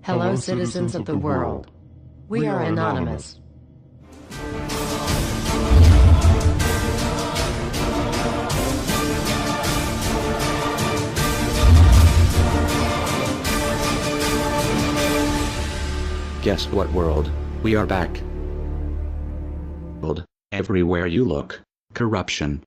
Hello, citizens of the world. We are anonymous. Guess what, world? We are back. Everywhere you look, corruption.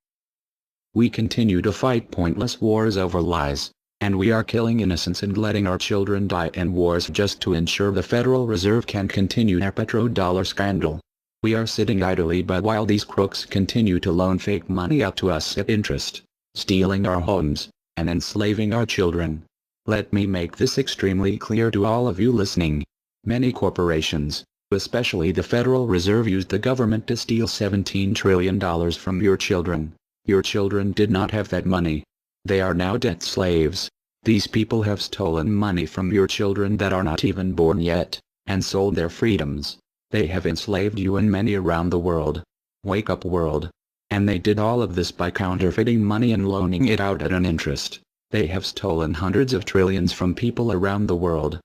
We continue to fight pointless wars over lies, and we are killing innocents and letting our children die in wars just to ensure the Federal Reserve can continue their petrodollar scandal. We are sitting idly by while these crooks continue to loan fake money out to us at interest, stealing our homes, and enslaving our children. Let me make this extremely clear to all of you listening. Many corporations, especially the Federal Reserve, used the government to steal $17 trillion from your children. Your children did not have that money. They are now debt slaves. These people have stolen money from your children that are not even born yet, and sold their freedoms. They have enslaved you and many around the world. Wake up, world. And they did all of this by counterfeiting money and loaning it out at an interest. They have stolen hundreds of trillions from people around the world.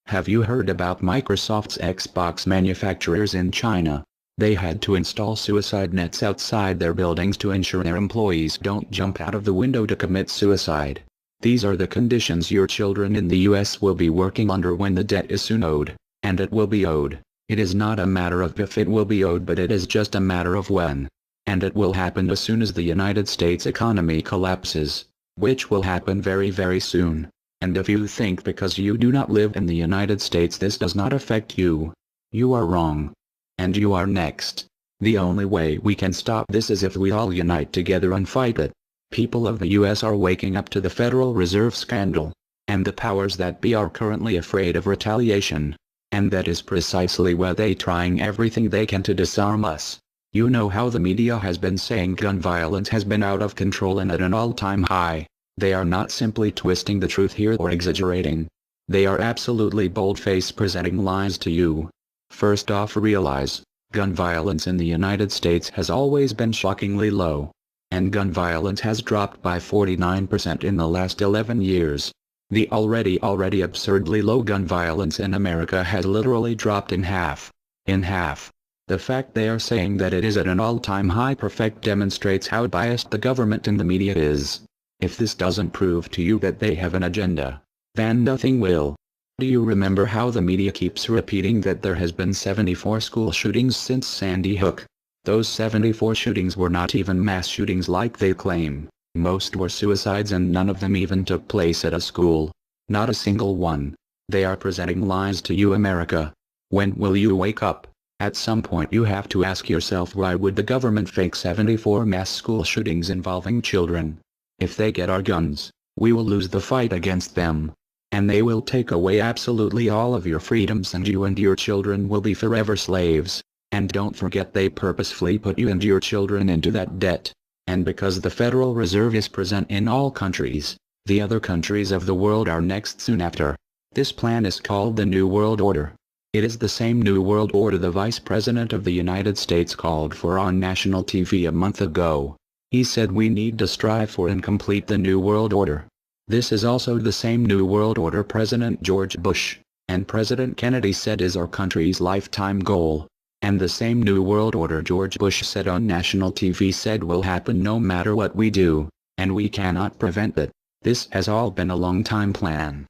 Have you heard about Microsoft's Xbox manufacturers in China? They had to install suicide nets outside their buildings to ensure their employees don't jump out of the window to commit suicide. These are the conditions your children in the US will be working under when the debt is soon owed, and it will be owed. It is not a matter of if it will be owed, but it is just a matter of when. And it will happen as soon as the United States economy collapses, which will happen very, very soon. And if you think because you do not live in the United States this does not affect you, you are wrong. And you are next. The only way we can stop this is if we all unite together and fight it. People of the US are waking up to the Federal Reserve scandal, and the powers that be are currently afraid of retaliation. And that is precisely why they trying everything they can to disarm us. You know how the media has been saying gun violence has been out of control and at an all-time high. They are not simply twisting the truth here or exaggerating. They are absolutely bold-faced presenting lies to you. First off, realize, gun violence in the United States has always been shockingly low. And gun violence has dropped by 49% in the last 11 years. The already absurdly low gun violence in America has literally dropped in half. In half. The fact they are saying that it is at an all-time high perfect demonstrates how biased the government and the media is. If this doesn't prove to you that they have an agenda, then nothing will. Do you remember how the media keeps repeating that there has been 74 school shootings since Sandy Hook? Those 74 shootings were not even mass shootings like they claim. Most were suicides and none of them even took place at a school. Not a single one. They are presenting lies to you, America. When will you wake up? At some point you have to ask yourself, why would the government fake 74 mass school shootings involving children? If they get our guns, we will lose the fight against them. And they will take away absolutely all of your freedoms and you and your children will be forever slaves. And don't forget they purposefully put you and your children into that debt. And because the Federal Reserve is present in all countries, the other countries of the world are next soon after. This plan is called the New World Order. It is the same New World Order the Vice President of the United States called for on national TV a month ago. He said we need to strive for and complete the New World Order. This is also the same New World Order President George Bush and President Kennedy said is our country's lifetime goal. And the same New World Order George Bush said on national TV said will happen no matter what we do, and we cannot prevent it. This has all been a long-time plan.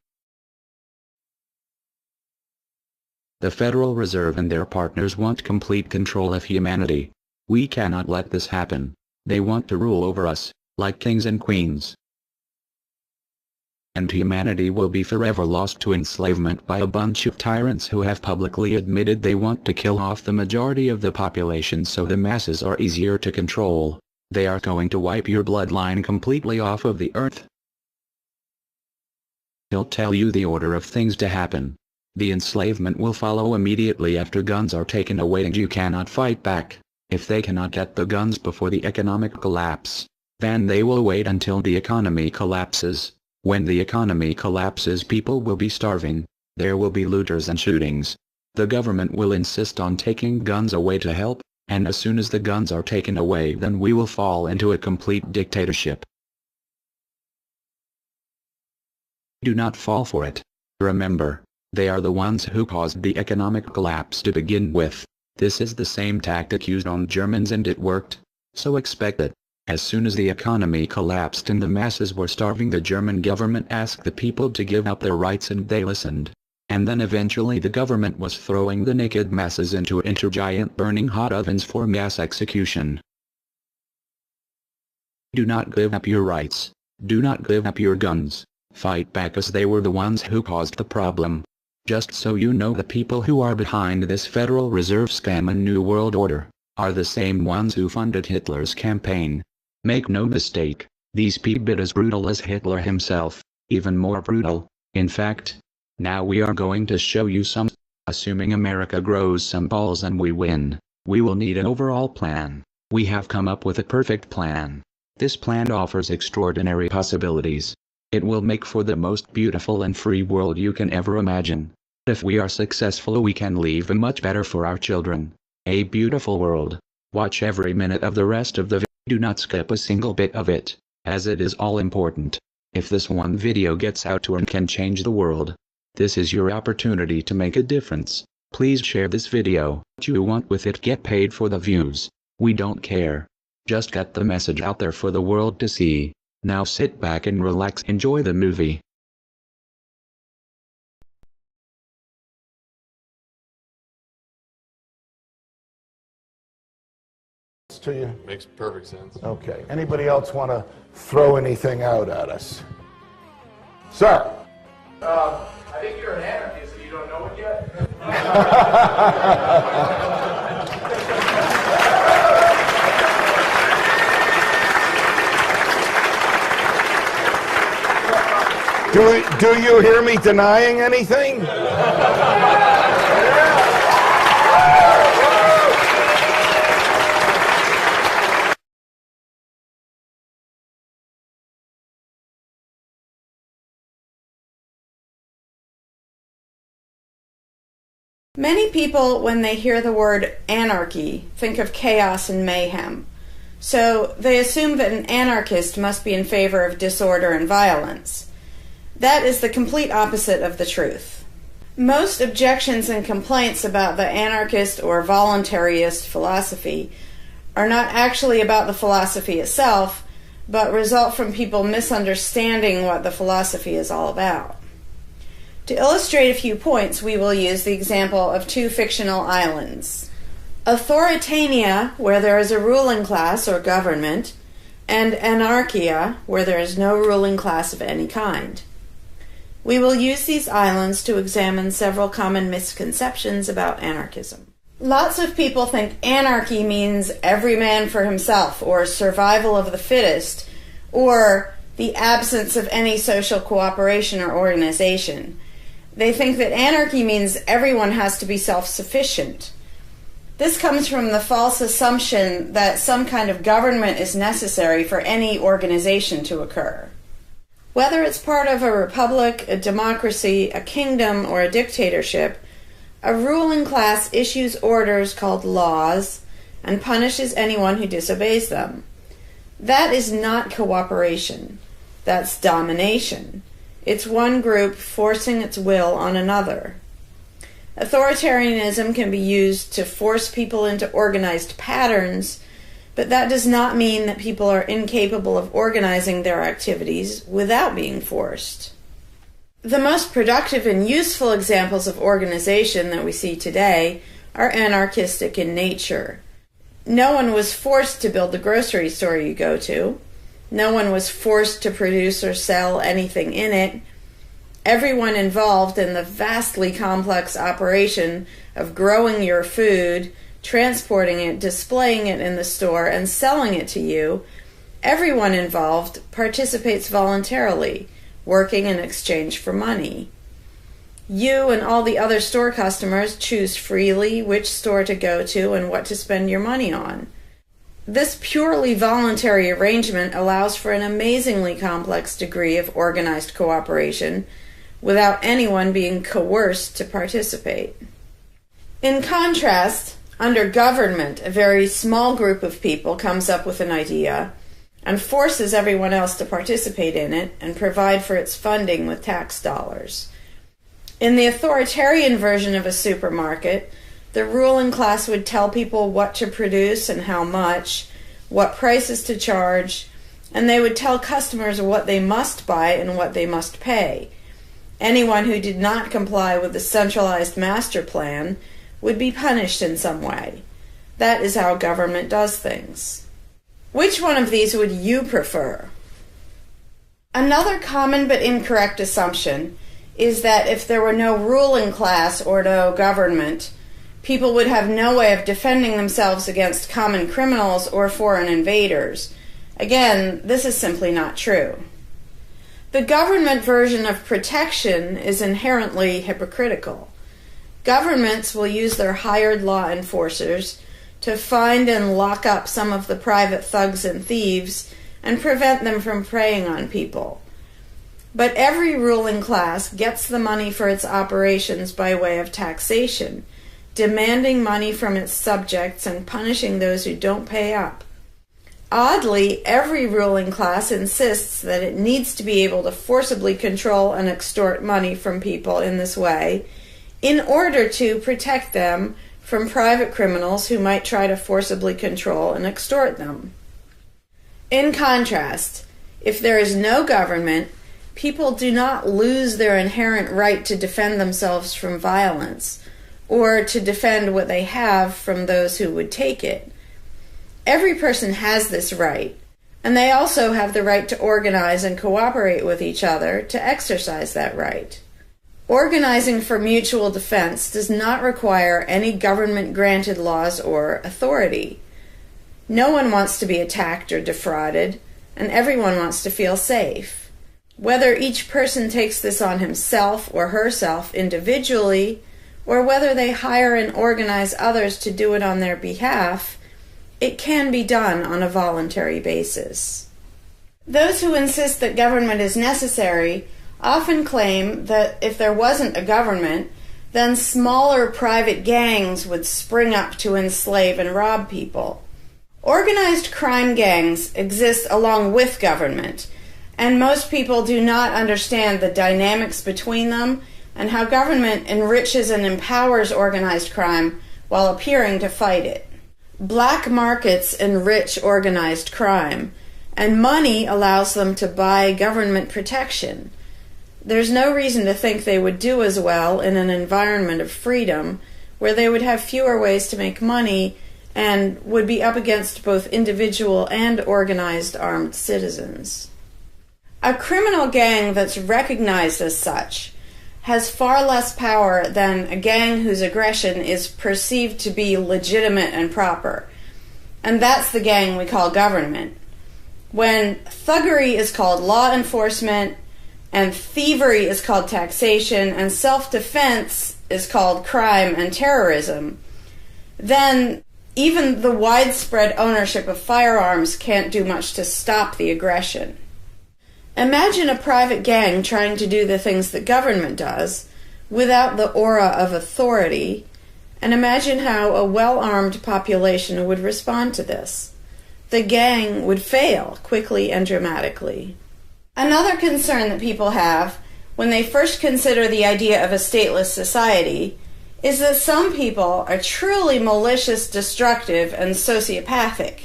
The Federal Reserve and their partners want complete control of humanity. We cannot let this happen. They want to rule over us, like kings and queens. And humanity will be forever lost to enslavement by a bunch of tyrants who have publicly admitted they want to kill off the majority of the population so the masses are easier to control. They are going to wipe your bloodline completely off of the earth. He'll tell you the order of things to happen. The enslavement will follow immediately after guns are taken away and you cannot fight back. If they cannot get the guns before the economic collapse, then they will wait until the economy collapses. When the economy collapses, people will be starving. There will be looters and shootings. The government will insist on taking guns away to help, and as soon as the guns are taken away, then we will fall into a complete dictatorship. Do not fall for it. Remember, They are the ones who caused the economic collapse to begin with. This is the same tactic used on Germans and it worked. So expect it. As soon as the economy collapsed and the masses were starving, the German government asked the people to give up their rights and they listened. And then eventually the government was throwing the naked masses into giant burning hot ovens for mass execution. Do not give up your rights. Do not give up your guns. Fight back, as they were the ones who caused the problem. Just so you know, the people who are behind this Federal Reserve scam and New World Order are the same ones who funded Hitler's campaign. Make no mistake, these people are as brutal as Hitler himself, even more brutal. In fact, now we are going to show you some. Assuming America grows some balls and we win, we will need an overall plan. We have come up with a perfect plan. This plan offers extraordinary possibilities. It will make for the most beautiful and free world you can ever imagine. If we are successful, we can leave a much better for our children. A beautiful world. Watch every minute of the rest of the video. Do not skip a single bit of it, as it is all important. If this one video gets out to and can change the world, this is your opportunity to make a difference. Please share this video. What you want with it, get paid for the views. We don't care. Just get the message out there for the world to see. Now sit back and relax, enjoy the movie. To you? Makes perfect sense. Okay. Anybody else want to throw anything out at us? Sir? I think you're an anarchist and you don't know it yet. Do you hear me denying anything? Many people, when they hear the word anarchy, think of chaos and mayhem. So they assume that an anarchist must be in favor of disorder and violence. That is the complete opposite of the truth. Most objections and complaints about the anarchist or voluntarist philosophy are not actually about the philosophy itself, but result from people misunderstanding what the philosophy is all about. To illustrate a few points, we will use the example of two fictional islands. Authoritania, where there is a ruling class or government, and anarchia, where there is no ruling class of any kind. We will use these islands to examine several common misconceptions about anarchism. Lots of people think anarchy means every man for himself, or survival of the fittest, or the absence of any social cooperation or organization. They think that anarchy means everyone has to be self-sufficient. This comes from the false assumption that some kind of government is necessary for any organization to occur. Whether it's part of a republic, a democracy, a kingdom, or a dictatorship, a ruling class issues orders called laws and punishes anyone who disobeys them. That is not cooperation. That's domination. It's one group forcing its will on another. Authoritarianism can be used to force people into organized patterns, but that does not mean that people are incapable of organizing their activities without being forced. The most productive and useful examples of organization that we see today are anarchistic in nature. No one was forced to build the grocery store you go to. No one was forced to produce or sell anything in it. Everyone involved in the vastly complex operation of growing your food, transporting it, displaying it in the store, and selling it to you, everyone involved participates voluntarily, working in exchange for money. You and all the other store customers choose freely which store to go to and what to spend your money on. This purely voluntary arrangement allows for an amazingly complex degree of organized cooperation without anyone being coerced to participate. In contrast, under government, a very small group of people comes up with an idea and forces everyone else to participate in it and provide for its funding with tax dollars. In the authoritarian version of a supermarket, the ruling class would tell people what to produce and how much, what prices to charge, and they would tell customers what they must buy and what they must pay. Anyone who did not comply with the centralized master plan would be punished in some way. That is how government does things. Which one of these would you prefer? Another common but incorrect assumption is that if there were no ruling class or no government, people would have no way of defending themselves against common criminals or foreign invaders. Again, this is simply not true. The government version of protection is inherently hypocritical. Governments will use their hired law enforcers to find and lock up some of the private thugs and thieves and prevent them from preying on people. But every ruling class gets the money for its operations by way of taxation, demanding money from its subjects and punishing those who don't pay up. Oddly, every ruling class insists that it needs to be able to forcibly control and extort money from people in this way in order to protect them from private criminals who might try to forcibly control and extort them. In contrast, if there is no government, people do not lose their inherent right to defend themselves from violence or to defend what they have from those who would take it. Every person has this right, and they also have the right to organize and cooperate with each other to exercise that right. Organizing for mutual defense does not require any government-granted laws or authority. No one wants to be attacked or defrauded, and everyone wants to feel safe. Whether each person takes this on himself or herself individually, or whether they hire and organize others to do it on their behalf, it can be done on a voluntary basis. Those who insist that government is necessary often claim that if there wasn't a government, then smaller private gangs would spring up to enslave and rob people. Organized crime gangs exist along with government, and most people do not understand the dynamics between them and how government enriches and empowers organized crime while appearing to fight it. Black markets enrich organized crime, and money allows them to buy government protection. There's no reason to think they would do as well in an environment of freedom where they would have fewer ways to make money and would be up against both individual and organized armed citizens. A criminal gang that's recognized as such has far less power than a gang whose aggression is perceived to be legitimate and proper. And that's the gang we call government. When thuggery is called law enforcement, and thievery is called taxation, and self-defense is called crime and terrorism, then even the widespread ownership of firearms can't do much to stop the aggression. Imagine a private gang trying to do the things that government does without the aura of authority, and imagine how a well-armed population would respond to this. The gang would fail quickly and dramatically. Another concern that people have when they first consider the idea of a stateless society is that some people are truly malicious, destructive, and sociopathic.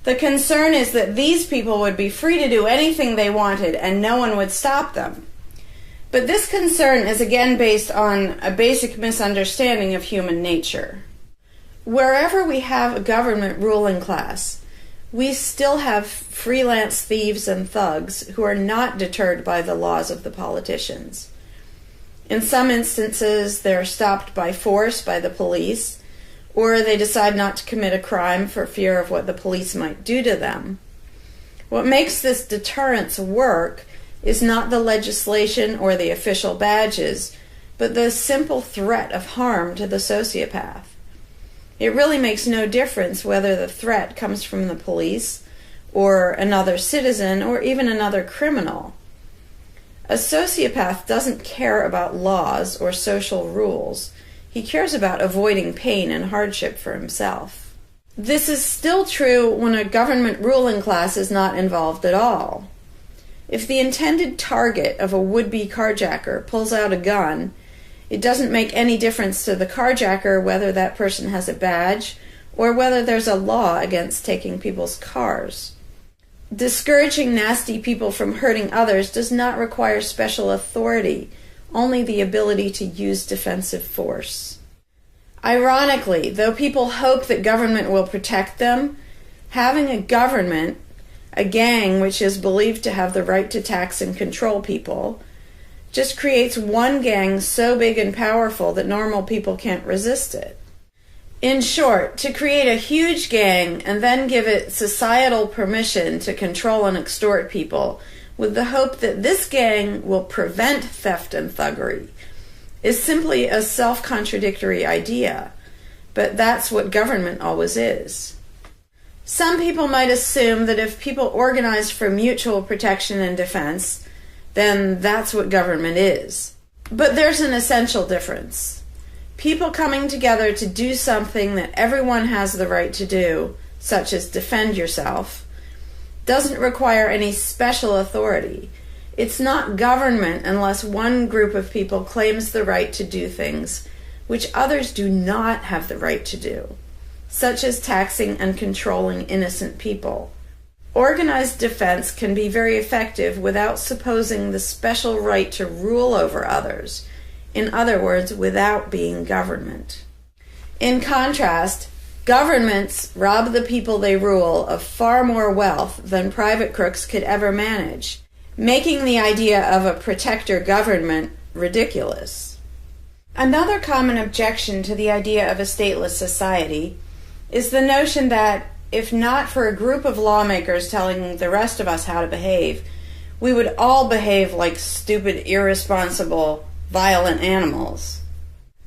The concern is that these people would be free to do anything they wanted and no one would stop them. But this concern is again based on a basic misunderstanding of human nature. Wherever we have a government ruling class, we still have freelance thieves and thugs who are not deterred by the laws of the politicians. In some instances, they're stopped by force by the police, or they decide not to commit a crime for fear of what the police might do to them. What makes this deterrence work is not the legislation or the official badges, but the simple threat of harm to the sociopath. It really makes no difference whether the threat comes from the police, or another citizen, or even another criminal. A sociopath doesn't care about laws or social rules. He cares about avoiding pain and hardship for himself. This is still true when a government ruling class is not involved at all. If the intended target of a would-be carjacker pulls out a gun, it doesn't make any difference to the carjacker whether that person has a badge or whether there's a law against taking people's cars. Discouraging nasty people from hurting others does not require special authority, only the ability to use defensive force. Ironically, though people hope that government will protect them, having a government, a gang which is believed to have the right to tax and control people, just creates one gang so big and powerful that normal people can't resist it. In short, to create a huge gang and then give it societal permission to control and extort people with the hope that this gang will prevent theft and thuggery is simply a self-contradictory idea, but that's what government always is. Some people might assume that if people organize for mutual protection and defense, then that's what government is. But there's an essential difference. People coming together to do something that everyone has the right to do, such as defend yourself, doesn't require any special authority. It's not government unless one group of people claims the right to do things which others do not have the right to do, such as taxing and controlling innocent people. Organized defense can be very effective without supposing the special right to rule over others. In other words, without being government. In contrast, governments rob the people they rule of far more wealth than private crooks could ever manage, making the idea of a protector government ridiculous. Another common objection to the idea of a stateless society is the notion that, if not for a group of lawmakers telling the rest of us how to behave, we would all behave like stupid, irresponsible, violent animals.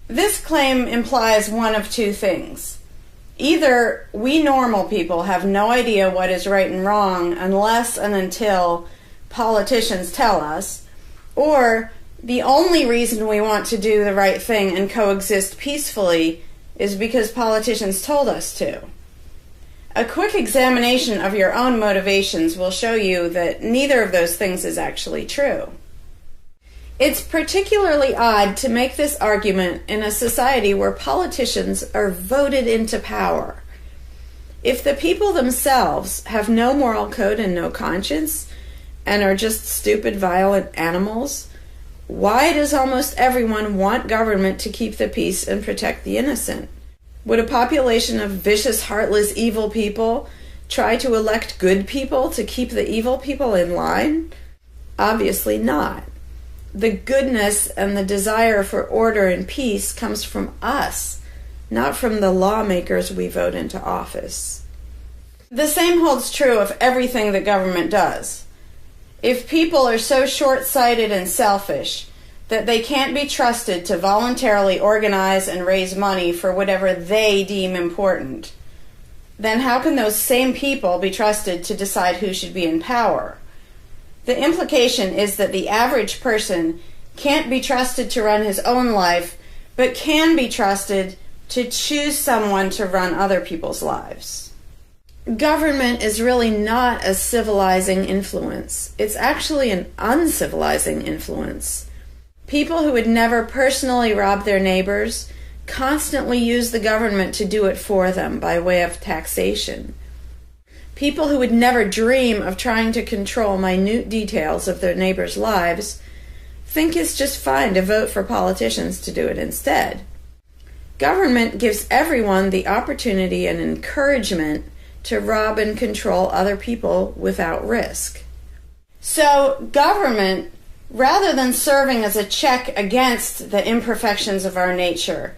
This claim implies one of two things. Either we normal people have no idea what is right and wrong unless and until politicians tell us, or the only reason we want to do the right thing and coexist peacefully is because politicians told us to. A quick examination of your own motivations will show you that neither of those things is actually true. It's particularly odd to make this argument in a society where politicians are voted into power. If the people themselves have no moral code and no conscience, and are just stupid, violent animals, why does almost everyone want government to keep the peace and protect the innocent? Would a population of vicious, heartless, evil people try to elect good people to keep the evil people in line? Obviously not. The goodness and the desire for order and peace comes from us, not from the lawmakers we vote into office. The same holds true of everything that government does. If people are so short-sighted and selfish that they can't be trusted to voluntarily organize and raise money for whatever they deem important, then how can those same people be trusted to decide who should be in power? The implication is that the average person can't be trusted to run his own life, but can be trusted to choose someone to run other people's lives. Government is really not a civilizing influence. It's actually an uncivilizing influence. People who would never personally rob their neighbors constantly use the government to do it for them by way of taxation. People who would never dream of trying to control minute details of their neighbors' lives think it's just fine to vote for politicians to do it instead. Government gives everyone the opportunity and encouragement to rob and control other people without risk. So government, rather than serving as a check against the imperfections of our nature,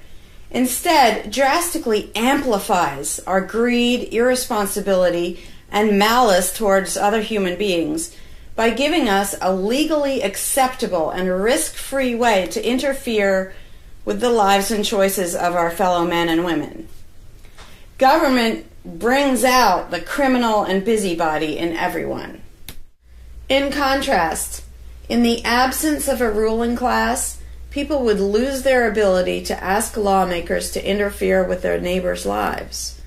instead drastically amplifies our greed, irresponsibility, and malice towards other human beings by giving us a legally acceptable and risk-free way to interfere with the lives and choices of our fellow men and women. Government brings out the criminal and busybody in everyone. In contrast, in the absence of a ruling class, people would lose their ability to ask lawmakers to interfere with their neighbors' lives.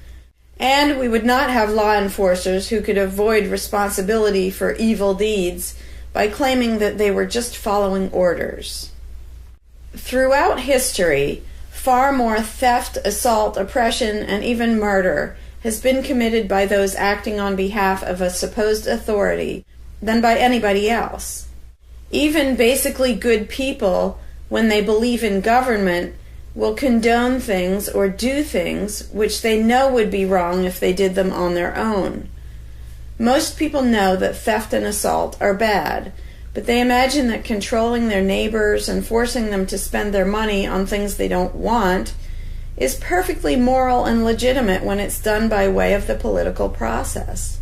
And we would not have law enforcers who could avoid responsibility for evil deeds by claiming that they were just following orders. Throughout history, far more theft, assault, oppression, and even murder has been committed by those acting on behalf of a supposed authority than by anybody else. Even basically good people, when they believe in government, will condone things or do things which they know would be wrong if they did them on their own. Most people know that theft and assault are bad, but they imagine that controlling their neighbors and forcing them to spend their money on things they don't want is perfectly moral and legitimate when it's done by way of the political process.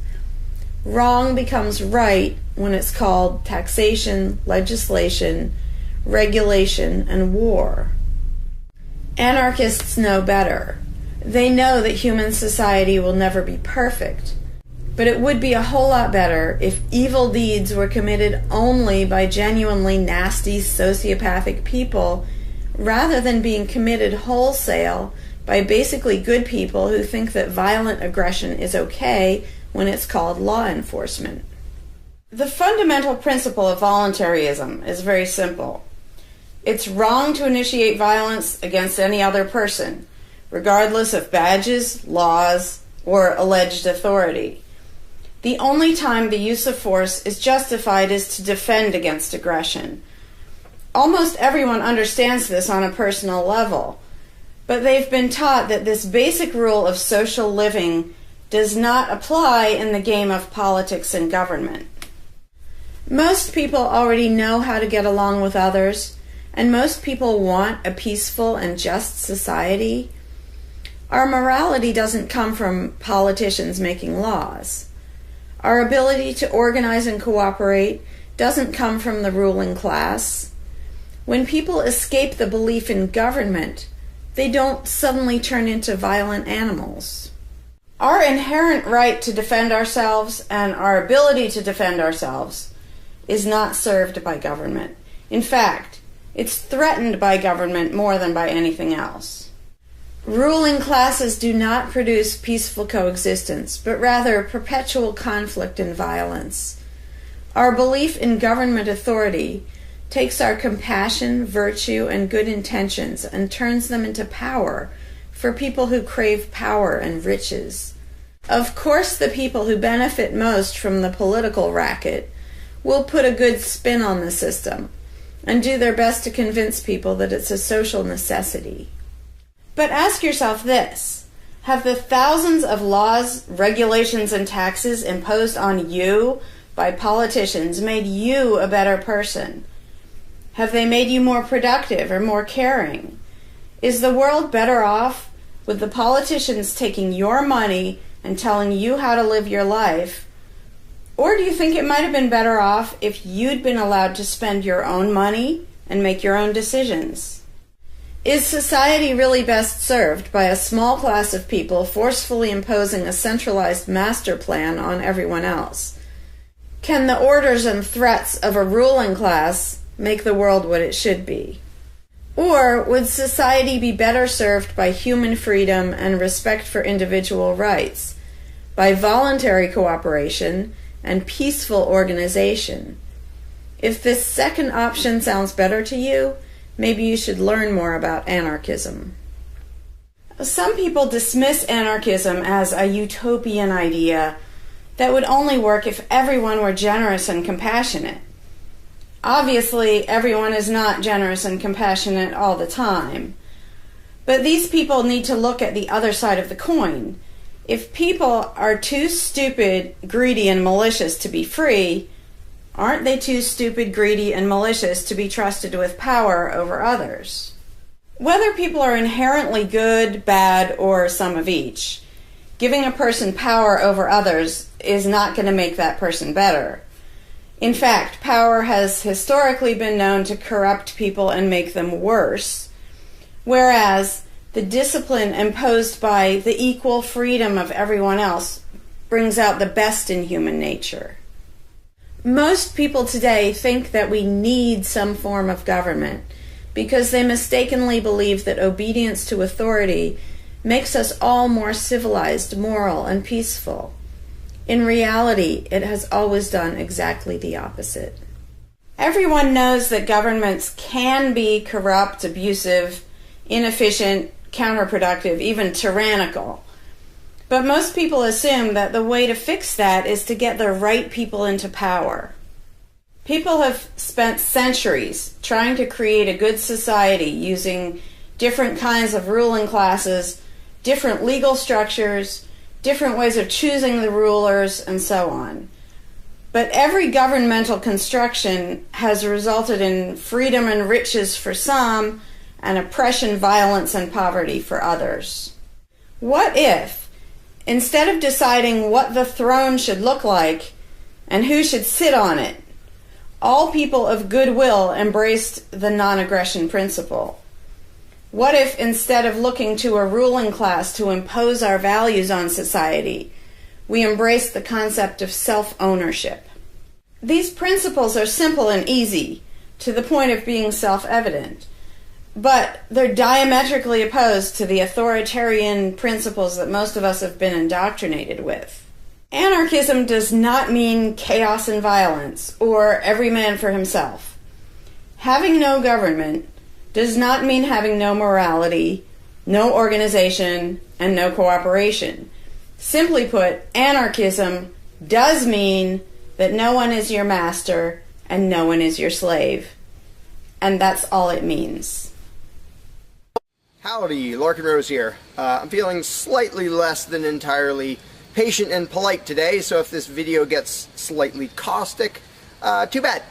Wrong becomes right when it's called taxation, legislation, regulation, and war. Anarchists know better. They know that human society will never be perfect, but it would be a whole lot better if evil deeds were committed only by genuinely nasty, sociopathic people, rather than being committed wholesale by basically good people who think that violent aggression is okay when it's called law enforcement. The fundamental principle of voluntarism is very simple. It's wrong to initiate violence against any other person, regardless of badges, laws, or alleged authority. The only time the use of force is justified is to defend against aggression. Almost everyone understands this on a personal level, but they've been taught that this basic rule of social living does not apply in the game of politics and government. Most people already know how to get along with others, and most people want a peaceful and just society. Our morality doesn't come from politicians making laws. Our ability to organize and cooperate doesn't come from the ruling class. When people escape the belief in government, they don't suddenly turn into violent animals. Our inherent right to defend ourselves and our ability to defend ourselves is not served by government. In fact, it's threatened by government more than by anything else. Ruling classes do not produce peaceful coexistence, but rather perpetual conflict and violence. Our belief in government authority takes our compassion, virtue, and good intentions and turns them into power for people who crave power and riches. Of course, the people who benefit most from the political racket will put a good spin on the system and do their best to convince people that it's a social necessity. But ask yourself this: have the thousands of laws, regulations, and taxes imposed on you by politicians made you a better person? Have they made you more productive or more caring? Is the world better off with the politicians taking your money and telling you how to live your life? Or do you think it might have been better off if you'd been allowed to spend your own money and make your own decisions? Is society really best served by a small class of people forcefully imposing a centralized master plan on everyone else? Can the orders and threats of a ruling class make the world what it should be? Or would society be better served by human freedom and respect for individual rights, by voluntary cooperation and peaceful organization? If this second option sounds better to you, maybe you should learn more about anarchism. Some people dismiss anarchism as a utopian idea that would only work if everyone were generous and compassionate. Obviously, everyone is not generous and compassionate all the time. But these people need to look at the other side of the coin. If people are too stupid, greedy, and malicious to be free, aren't they too stupid, greedy, and malicious to be trusted with power over others? Whether people are inherently good, bad, or some of each, giving a person power over others is not going to make that person better. In fact, power has historically been known to corrupt people and make them worse, whereas the discipline imposed by the equal freedom of everyone else brings out the best in human nature. Most people today think that we need some form of government because they mistakenly believe that obedience to authority makes us all more civilized, moral, and peaceful. In reality, it has always done exactly the opposite. Everyone knows that governments can be corrupt, abusive, inefficient, counterproductive, even tyrannical. But most people assume that the way to fix that is to get the right people into power. People have spent centuries trying to create a good society using different kinds of ruling classes, different legal structures, different ways of choosing the rulers, and so on. But every governmental construction has resulted in freedom and riches for some, and oppression, violence, and poverty for others. What if, instead of deciding what the throne should look like and who should sit on it, all people of goodwill embraced the non-aggression principle? What if, instead of looking to a ruling class to impose our values on society, we embraced the concept of self-ownership? These principles are simple and easy, to the point of being self-evident, but they're diametrically opposed to the authoritarian principles that most of us have been indoctrinated with. Anarchism does not mean chaos and violence, or every man for himself. Having no government does not mean having no morality, no organization, and no cooperation. Simply put, anarchism does mean that no one is your master and no one is your slave. And that's all it means. Howdy, Larkin Rose here. I'm feeling slightly less than entirely patient and polite today, so if this video gets slightly caustic, too bad.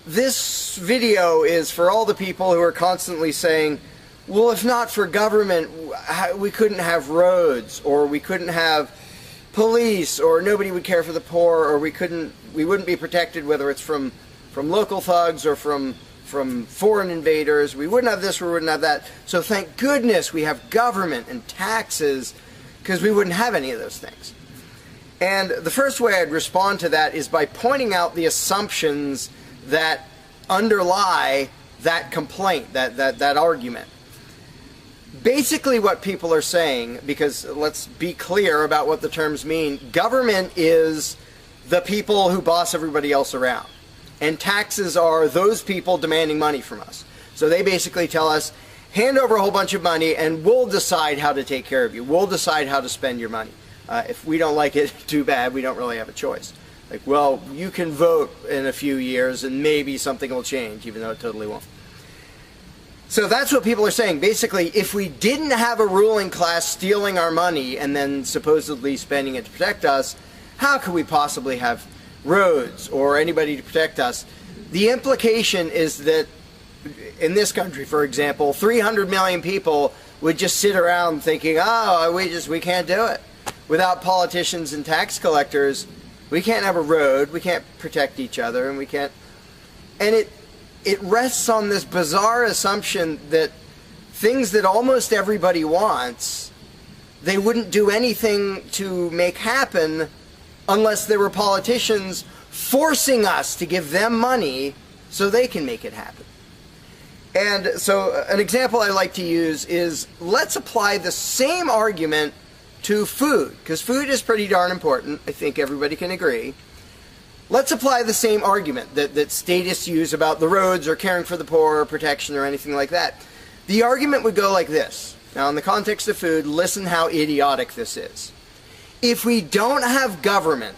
This video is for all the people who are constantly saying, well, if not for government, we couldn't have roads, or we couldn't have police, or nobody would care for the poor, or we wouldn't be protected, whether it's from local thugs or from foreign invaders. We wouldn't have this, we wouldn't have that. So thank goodness we have government and taxes, because we wouldn't have any of those things. And the first way I'd respond to that is by pointing out the assumptions that underlie that complaint, that argument. Basically what people are saying, because let's be clear about what the terms mean, government is the people who boss everybody else around. And taxes are those people demanding money from us. So they basically tell us, hand over a whole bunch of money and we'll decide how to take care of you. We'll decide how to spend your money. If we don't like it, too bad, we don't really have a choice. Like, well, you can vote in a few years and maybe something will change, even though it totally won't. So that's what people are saying. Basically, if we didn't have a ruling class stealing our money and then supposedly spending it to protect us, how could we possibly have roads or anybody to protect us? The implication is that in this country, for example, 300 million people would just sit around thinking, oh, we can't do it. Without politicians and tax collectors, we can't have a road, we can't protect each other, and we can't... And it rests on this bizarre assumption that things that almost everybody wants, they wouldn't do anything to make happen unless there were politicians forcing us to give them money so they can make it happen. And so an example I like to use is, let's apply the same argument to food, because food is pretty darn important. I think everybody can agree. Let's apply the same argument that statists use about the roads or caring for the poor or protection or anything like that. The argument would go like this. Now, in the context of food, listen how idiotic this is. If we don't have government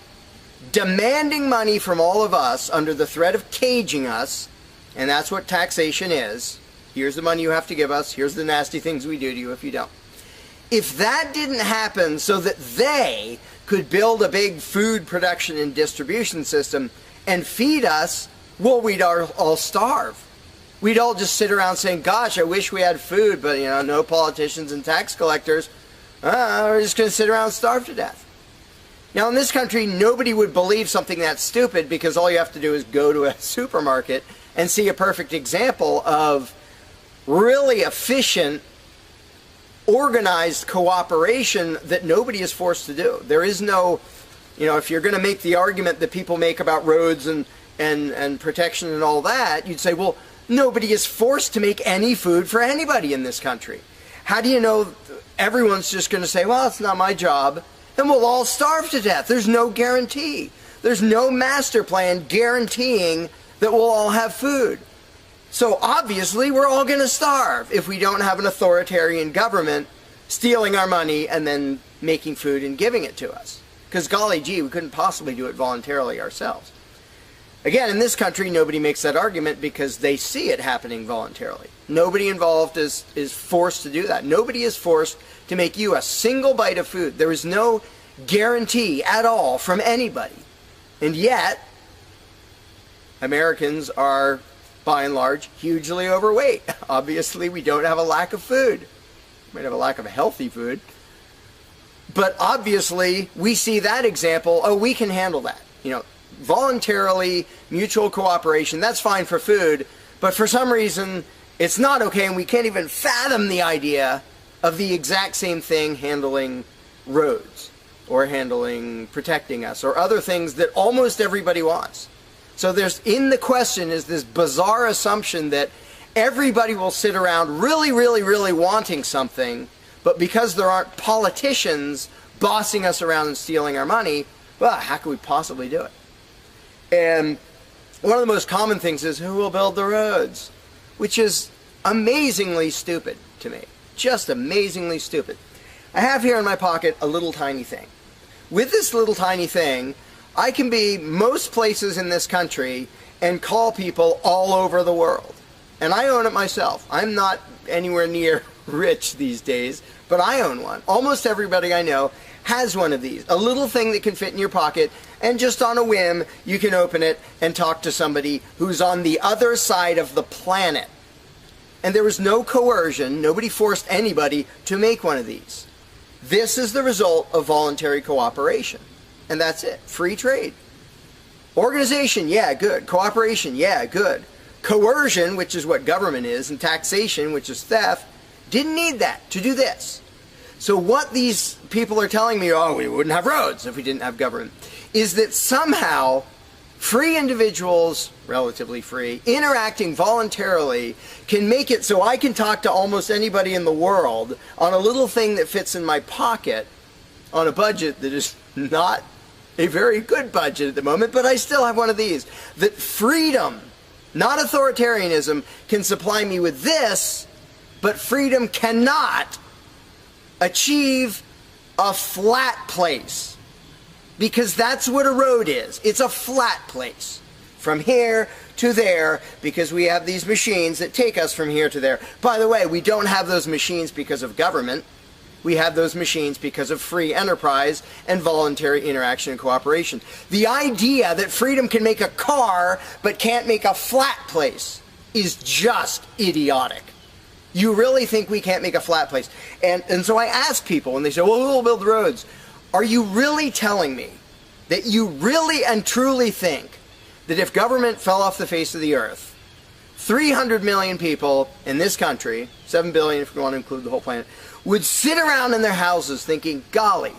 demanding money from all of us under the threat of caging us, and that's what taxation is, here's the money you have to give us, here's the nasty things we do to you if you don't. If that didn't happen so that they could build a big food production and distribution system and feed us, well, we'd all starve. We'd all just sit around saying, gosh, I wish we had food, but, you know, no politicians and tax collectors. We're just going to sit around and starve to death. Now, in this country, nobody would believe something that stupid, because all you have to do is go to a supermarket and see a perfect example of really efficient, organized cooperation that nobody is forced to do. There is no, you know, if you're going to make the argument that people make about roads and protection and all that, you'd say, well, nobody is forced to make any food for anybody in this country. How do you know everyone's just going to say, well, it's not my job, and we'll all starve to death? There's no guarantee. There's no master plan guaranteeing that we'll all have food. So obviously we're all going to starve if we don't have an authoritarian government stealing our money and then making food and giving it to us. Because golly gee, we couldn't possibly do it voluntarily ourselves. Again, in this country, nobody makes that argument because they see it happening voluntarily. Nobody involved is forced to do that. Nobody is forced to make you a single bite of food. There is no guarantee at all from anybody. And yet, Americans are, by and large, hugely overweight. Obviously, we don't have a lack of food. We might have a lack of healthy food. But obviously, we see that example, oh, we can handle that. You know, voluntarily, mutual cooperation, that's fine for food, but for some reason, it's not okay, and we can't even fathom the idea of the exact same thing handling roads, or handling protecting us, or other things that almost everybody wants. So there's, in the question, is this bizarre assumption that everybody will sit around really, really, really wanting something, but because there aren't politicians bossing us around and stealing our money, well, how could we possibly do it? And one of the most common things is, who will build the roads? Which is amazingly stupid to me. Just amazingly stupid. I have here in my pocket a little tiny thing. With this little tiny thing, I can be most places in this country and call people all over the world. And I own it myself. I'm not anywhere near rich these days, but I own one. Almost everybody I know has one of these. A little thing that can fit in your pocket, and just on a whim, you can open it and talk to somebody who's on the other side of the planet. And there was no coercion. Nobody forced anybody to make one of these. This is the result of voluntary cooperation. And that's it. Free trade. Organization, yeah, good. Cooperation, yeah, good. Coercion, which is what government is, and taxation, which is theft, didn't need that to do this. So what these people are telling me, oh, we wouldn't have roads if we didn't have government, is that somehow free individuals, relatively free, interacting voluntarily can make it so I can talk to almost anybody in the world on a little thing that fits in my pocket on a budget that is not a very good budget at the moment, but I still have one of these. That freedom, not authoritarianism, can supply me with this, but freedom cannot achieve a flat place. Because that's what a road is. It's a flat place. From here to there, because we have these machines that take us from here to there. By the way, we don't have those machines because of government. We have those machines because of free enterprise and voluntary interaction and cooperation. The idea that freedom can make a car but can't make a flat place is just idiotic. You really think we can't make a flat place? And so I ask people when they say, well, who will build roads? Are you really telling me that you really and truly think that if government fell off the face of the earth, 300 million people in this country, 7 billion if you want to include the whole planet, would sit around in their houses thinking, golly,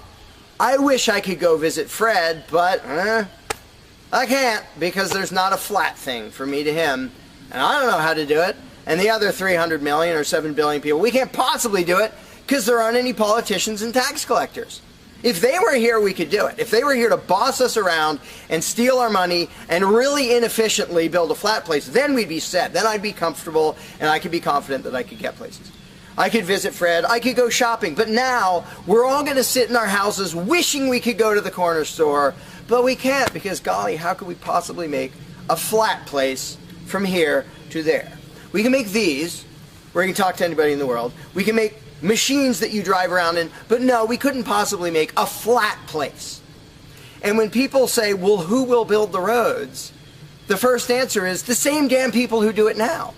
I wish I could go visit Fred, but I can't because there's not a flat thing from me to him, and I don't know how to do it. And the other 300 million or 7 billion people, we can't possibly do it because there aren't any politicians and tax collectors. If they were here, we could do it. If they were here to boss us around and steal our money and really inefficiently build a flat place, then we'd be set. Then I'd be comfortable and I could be confident that I could get places. I could visit Fred, I could go shopping, but now we're all going to sit in our houses wishing we could go to the corner store, but we can't because, golly, how could we possibly make a flat place from here to there? We can make these, where you can talk to anybody in the world. We can make machines that you drive around in, but no, we couldn't possibly make a flat place. And when people say, well, who will build the roads? The first answer is the same damn people who do it now.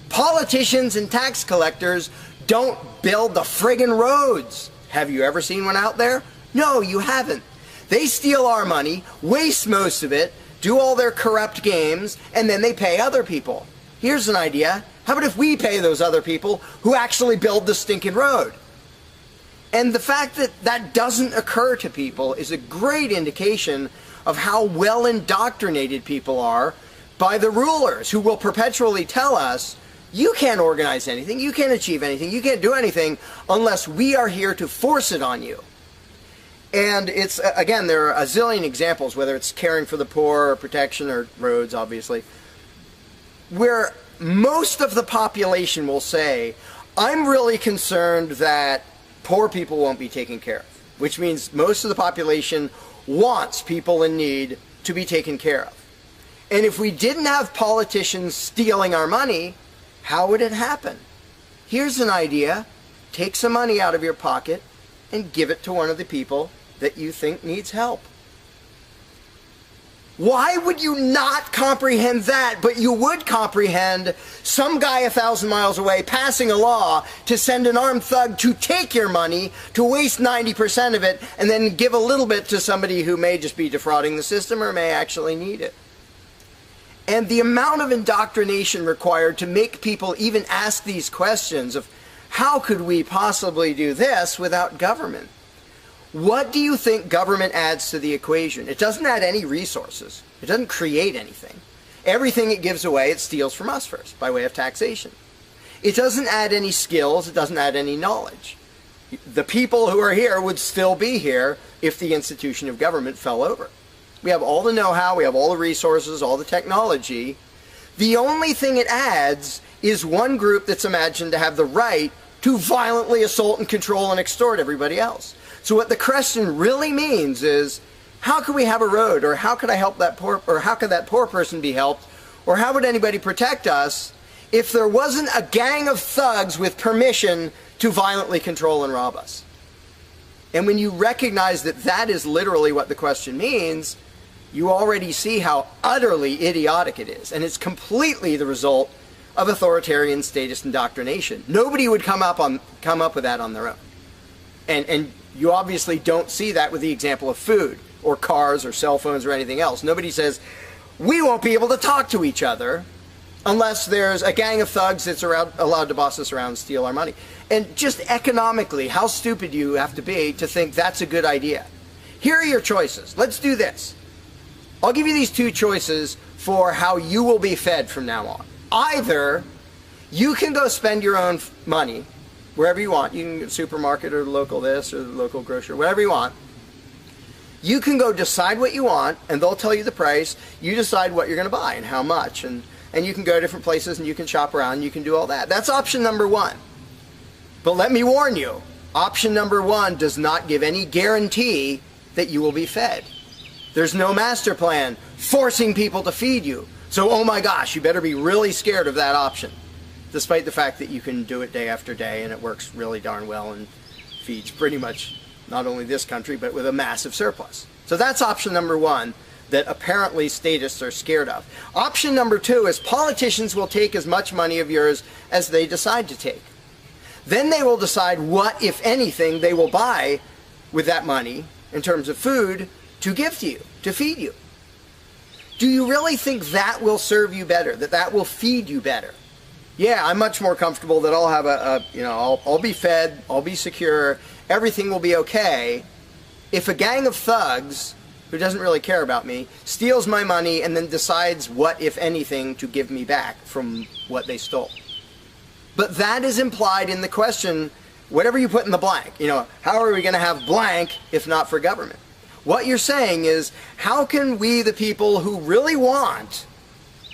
Politicians and tax collectors don't build the friggin' roads. Have you ever seen one out there? No, you haven't. They steal our money, waste most of it, do all their corrupt games, and then they pay other people. Here's an idea. How about if we pay those other people who actually build the stinking road? And the fact that that doesn't occur to people is a great indication of how well indoctrinated people are by the rulers who will perpetually tell us, you can't organize anything, you can't achieve anything, you can't do anything unless we are here to force it on you. And it's, again, there are a zillion examples, whether it's caring for the poor or protection or roads, obviously. where most of the population will say, I'm really concerned that poor people won't be taken care of, which means most of the population wants people in need to be taken care of. And if we didn't have politicians stealing our money, how would it happen? Here's an idea. Take some money out of your pocket and give it to one of the people that you think needs help. Why would you not comprehend that, but you would comprehend some guy 1,000 miles away passing a law to send an armed thug to take your money, to waste 90% of it, and then give a little bit to somebody who may just be defrauding the system or may actually need it? And the amount of indoctrination required to make people even ask these questions of how could we possibly do this without government? What do you think government adds to the equation? It doesn't add any resources. It doesn't create anything. Everything it gives away, it steals from us first, by way of taxation. It doesn't add any skills. It doesn't add any knowledge. The people who are here would still be here if the institution of government fell over. We have all the know-how, we have all the resources, all the technology. The only thing it adds is one group that's imagined to have the right to violently assault and control and extort everybody else. So what the question really means is, how could we have a road, or how could I help that poor, or how could that poor person be helped, or how would anybody protect us if there wasn't a gang of thugs with permission to violently control and rob us? And when you recognize that that is literally what the question means, you already see how utterly idiotic it is. And it's completely the result of authoritarian statist indoctrination. Nobody would come up with that on their own. And you obviously don't see that with the example of food or cars or cell phones or anything else. Nobody says, we won't be able to talk to each other unless there's a gang of thugs that's allowed to boss us around and steal our money. And just economically, how stupid do you have to be to think that's a good idea? Here are your choices. Let's do this. I'll give you these two choices for how you will be fed from now on. Either you can go spend your own money wherever you want. You can go to the supermarket or the local this or the local grocery, whatever you want. You can go decide what you want, and they'll tell you the price. You decide what you're going to buy and how much. And you can go to different places and you can shop around and you can do all that. That's option number one. But let me warn you, option number one does not give any guarantee that you will be fed. There's no master plan forcing people to feed you. So, oh my gosh, you better be really scared of that option, despite the fact that you can do it day after day and it works really darn well and feeds pretty much not only this country, but with a massive surplus. So that's option number one that apparently statists are scared of. Option number two is politicians will take as much money of yours as they decide to take. Then they will decide what, if anything, they will buy with that money in terms of food to give to you, to feed you. Do you really think that will serve you better, that will feed you better? Yeah, I'm much more comfortable that I'll have I'll be fed, I'll be secure, everything will be okay. If a gang of thugs who doesn't really care about me steals my money and then decides what, if anything, to give me back from what they stole. But that is implied in the question, whatever you put in the blank. How are we going to have blank if not for government? What you're saying is, how can we, the people who really want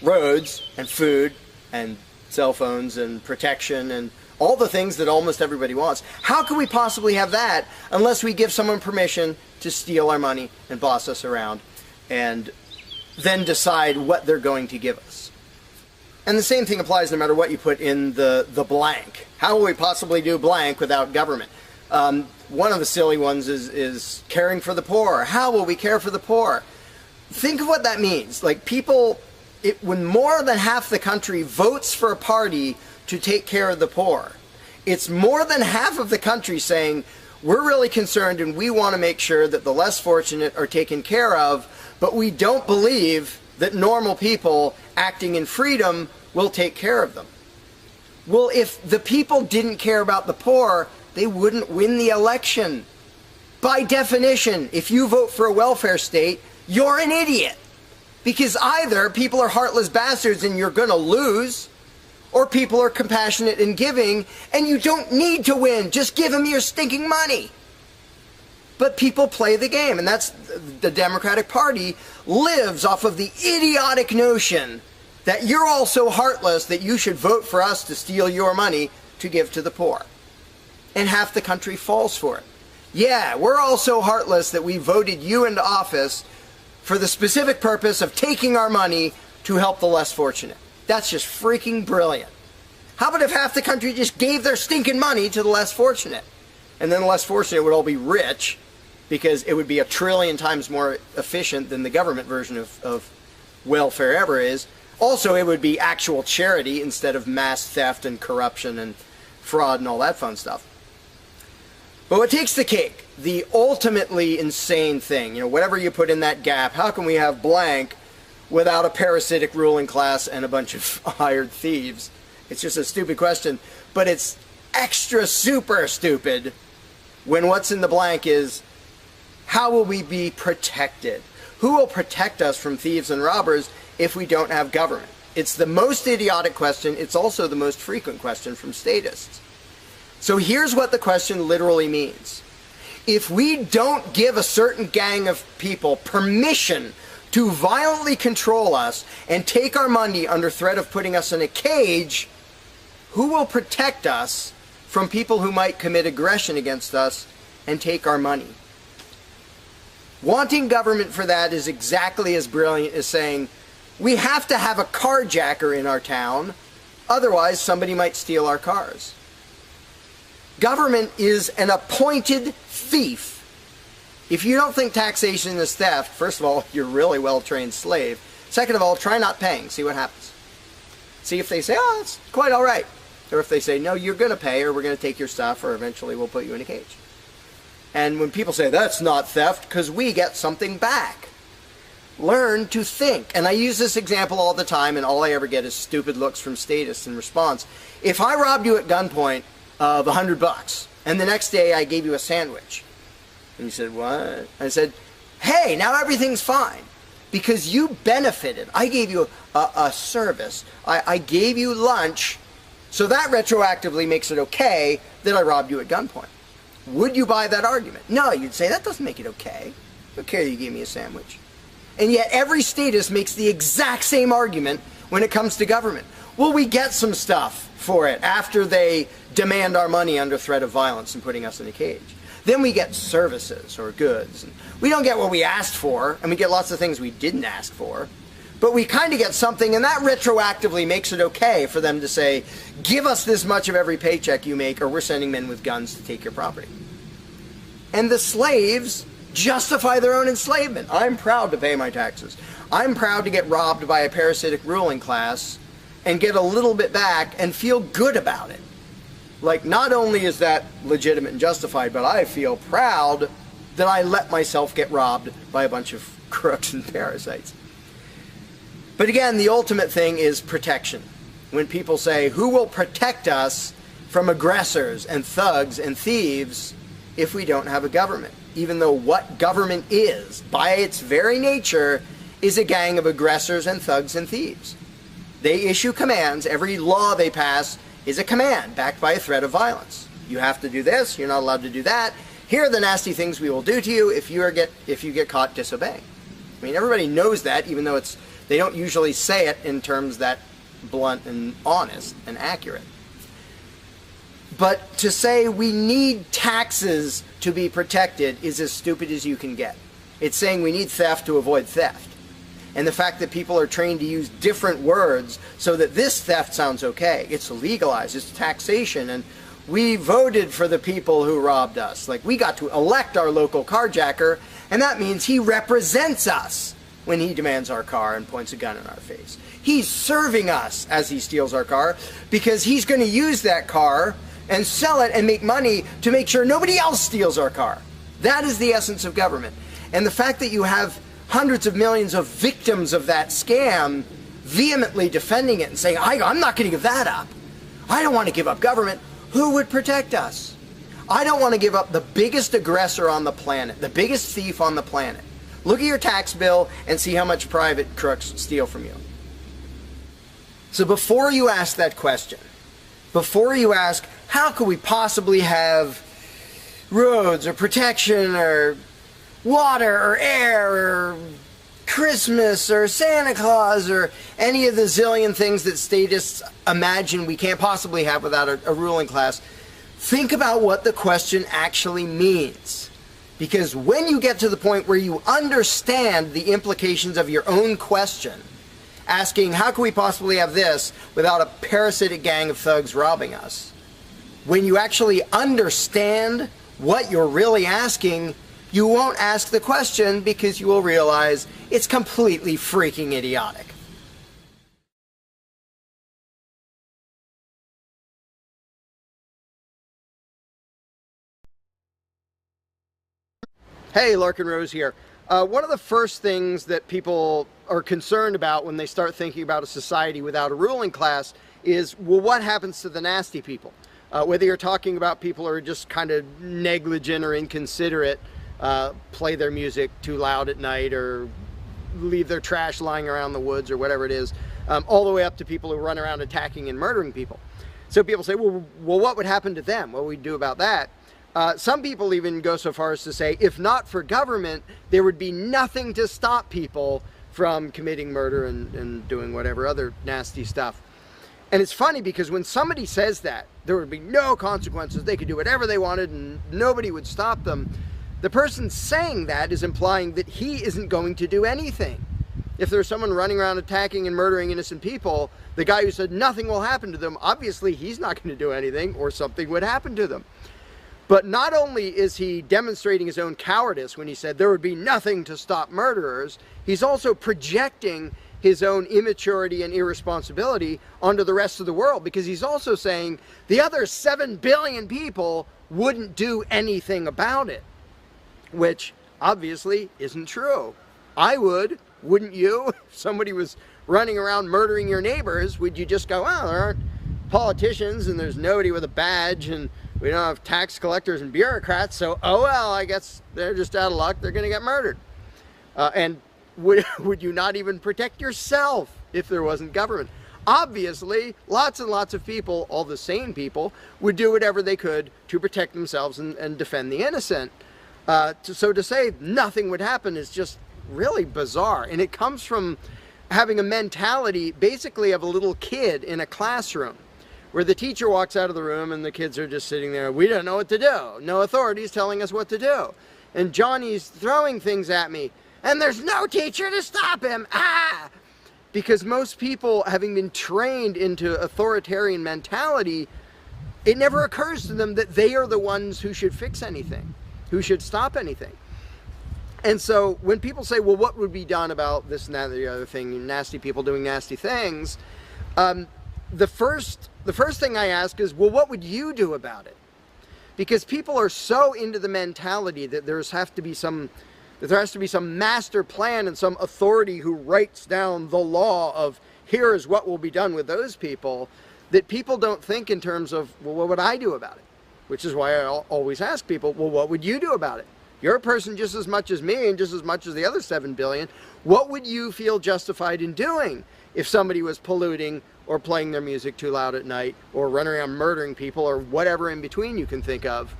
roads and food and cell phones and protection and all the things that almost everybody wants, how can we possibly have that unless we give someone permission to steal our money and boss us around and then decide what they're going to give us? And the same thing applies no matter what you put in the blank. How will we possibly do blank without government? One of the silly ones is caring for the poor. How will we care for the poor? Think of what that means. Like when more than half the country votes for a party to take care of the poor, it's more than half of the country saying, we're really concerned and we want to make sure that the less fortunate are taken care of, but we don't believe that normal people acting in freedom will take care of them. Well, if the people didn't care about the poor, they wouldn't win the election. By definition, if you vote for a welfare state, you're an idiot. Because either people are heartless bastards and you're going to lose, or people are compassionate and giving and you don't need to win. Just give them your stinking money. But people play the game, and that's the Democratic Party lives off of the idiotic notion that you're all so heartless that you should vote for us to steal your money to give to the poor. And half the country falls for it. Yeah, we're all so heartless that we voted you into office for the specific purpose of taking our money to help the less fortunate. That's just freaking brilliant. How about if half the country just gave their stinking money to the less fortunate? And then the less fortunate would all be rich, because it would be 1 trillion times more efficient than the government version of welfare ever is. Also, it would be actual charity instead of mass theft and corruption and fraud and all that fun stuff. But what takes the cake, the ultimately insane thing, whatever you put in that gap, how can we have blank without a parasitic ruling class and a bunch of hired thieves? It's just a stupid question, but it's extra super stupid when what's in the blank is, how will we be protected? Who will protect us from thieves and robbers if we don't have government? It's the most idiotic question. It's also the most frequent question from statists. So here's what the question literally means. If we don't give a certain gang of people permission to violently control us and take our money under threat of putting us in a cage, who will protect us from people who might commit aggression against us and take our money? Wanting government for that is exactly as brilliant as saying, we have to have a carjacker in our town, otherwise somebody might steal our cars. Government is an appointed thief. If you don't think taxation is theft, first of all, you're a really well-trained slave. Second of all, try not paying. See what happens. See if they say, oh, it's quite all right. Or if they say, no, you're going to pay, or we're going to take your stuff, or eventually we'll put you in a cage. And when people say, that's not theft, because we get something back. Learn to think. And I use this example all the time, and all I ever get is stupid looks from statists in response. If I robbed you at gunpoint of $100, and the next day I gave you a sandwich, and you said, what? I said, hey, now everything's fine, because you benefited. I gave you a service. I gave you lunch, so that retroactively makes it okay that I robbed you at gunpoint. Would you buy that argument? No, you'd say, that doesn't make it okay. I don't care that you gave me a sandwich. And yet every statist makes the exact same argument when it comes to government. Well, we get some stuff for it after they demand our money under threat of violence and putting us in a cage. Then we get services or goods. And we don't get what we asked for, and we get lots of things we didn't ask for. But we kind of get something, and that retroactively makes it okay for them to say, give us this much of every paycheck you make, or we're sending men with guns to take your property. And the slaves justify their own enslavement. I'm proud to pay my taxes. I'm proud to get robbed by a parasitic ruling class and get a little bit back and feel good about it. Like, not only is that legitimate and justified, but I feel proud that I let myself get robbed by a bunch of crooks and parasites. But again, the ultimate thing is protection. When people say, who will protect us from aggressors and thugs and thieves if we don't have a government? Even though what government is, by its very nature, is a gang of aggressors and thugs and thieves. They issue commands. Every law they pass is a command backed by a threat of violence. You have to do this. You're not allowed to do that. Here are the nasty things we will do to you if you get caught disobeying. I mean, everybody knows that, even though they don't usually say it in terms that blunt and honest and accurate. But to say we need taxes to be protected is as stupid as you can get. It's saying we need theft to avoid theft. And the fact that people are trained to use different words so that this theft sounds okay. It's legalized, it's taxation, and we voted for the people who robbed us. Like, we got to elect our local carjacker, and that means he represents us when he demands our car and points a gun in our face. He's serving us as he steals our car, because he's going to use that car and sell it and make money to make sure nobody else steals our car. That is the essence of government. And the fact that you have hundreds of millions of victims of that scam vehemently defending it and saying, I'm not going to give that up. I don't want to give up government. Who would protect us? I don't want to give up the biggest aggressor on the planet, the biggest thief on the planet. Look at your tax bill and see how much private crooks steal from you. So before you ask that question, before you ask, how could we possibly have roads or protection or water or air or Christmas or Santa Claus or any of the zillion things that statists imagine we can't possibly have without a ruling class. Think about what the question actually means. Because when you get to the point where you understand the implications of your own question, asking, how can we possibly have this without a parasitic gang of thugs robbing us? When you actually understand what you're really asking, you won't ask the question because you will realize it's completely freaking idiotic. Hey, Larkin Rose here. One of the first things that people are concerned about when they start thinking about a society without a ruling class is, well, what happens to the nasty people? Whether you're talking about people who are just kind of negligent or inconsiderate, play their music too loud at night or leave their trash lying around the woods or whatever it is, all the way up to people who run around attacking and murdering people. So people say, well, what would happen to them? What would we do about that? Some people even go so far as to say, if not for government, there would be nothing to stop people from committing murder and doing whatever other nasty stuff. And it's funny because when somebody says that, there would be no consequences, they could do whatever they wanted and nobody would stop them, the person saying that is implying that he isn't going to do anything. If there's someone running around attacking and murdering innocent people, the guy who said nothing will happen to them, obviously he's not going to do anything or something would happen to them. But not only is he demonstrating his own cowardice when he said there would be nothing to stop murderers, he's also projecting his own immaturity and irresponsibility onto the rest of the world, because he's also saying the other 7 billion people wouldn't do anything about it, which obviously isn't true. I would, wouldn't you? If somebody was running around murdering your neighbors, would you just go, well, there aren't politicians and there's nobody with a badge and we don't have tax collectors and bureaucrats, so oh well, I guess they're just out of luck, they're going to get murdered. And would you not even protect yourself if there wasn't government? Obviously, lots and lots of people, all the sane people, would do whatever they could to protect themselves and defend the innocent. So to say nothing would happen is just really bizarre. And it comes from having a mentality basically of a little kid in a classroom, where the teacher walks out of the room and the kids are just sitting there. We don't know what to do. No authorities telling us what to do. And Johnny's throwing things at me. And there's no teacher to stop him. Ah! Because most people, having been trained into authoritarian mentality, it never occurs to them that they are the ones who should fix anything, who should stop anything. And so when people say, well, what would be done about this and that and the other thing, nasty people doing nasty things, the first thing I ask is, well, what would you do about it? Because people are so into the mentality that there has to be some master plan and some authority who writes down the law of here is what will be done with those people, that people don't think in terms of, well, what would I do about it? Which is why I always ask people, well, what would you do about it? You're a person just as much as me and just as much as the other 7 billion. What would you feel justified in doing if somebody was polluting or playing their music too loud at night or running around murdering people or whatever in between you can think of?